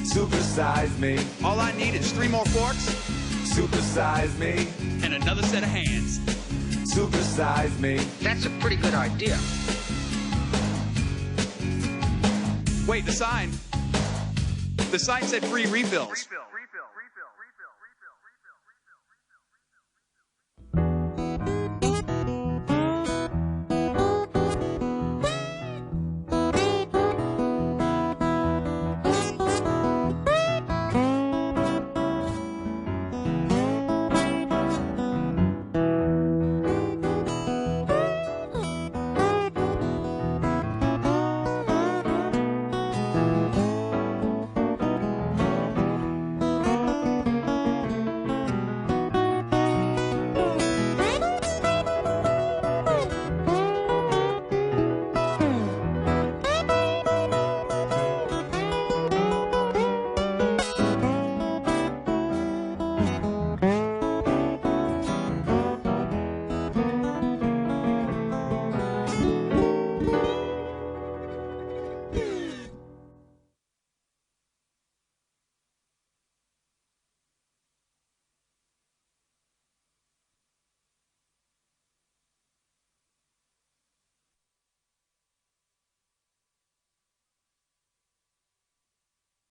Supersize me. All I need is 3 more forks. Supersize me. And another set of hands. Supersize me. That's a pretty good idea. Wait, the sign. The sign said free refills.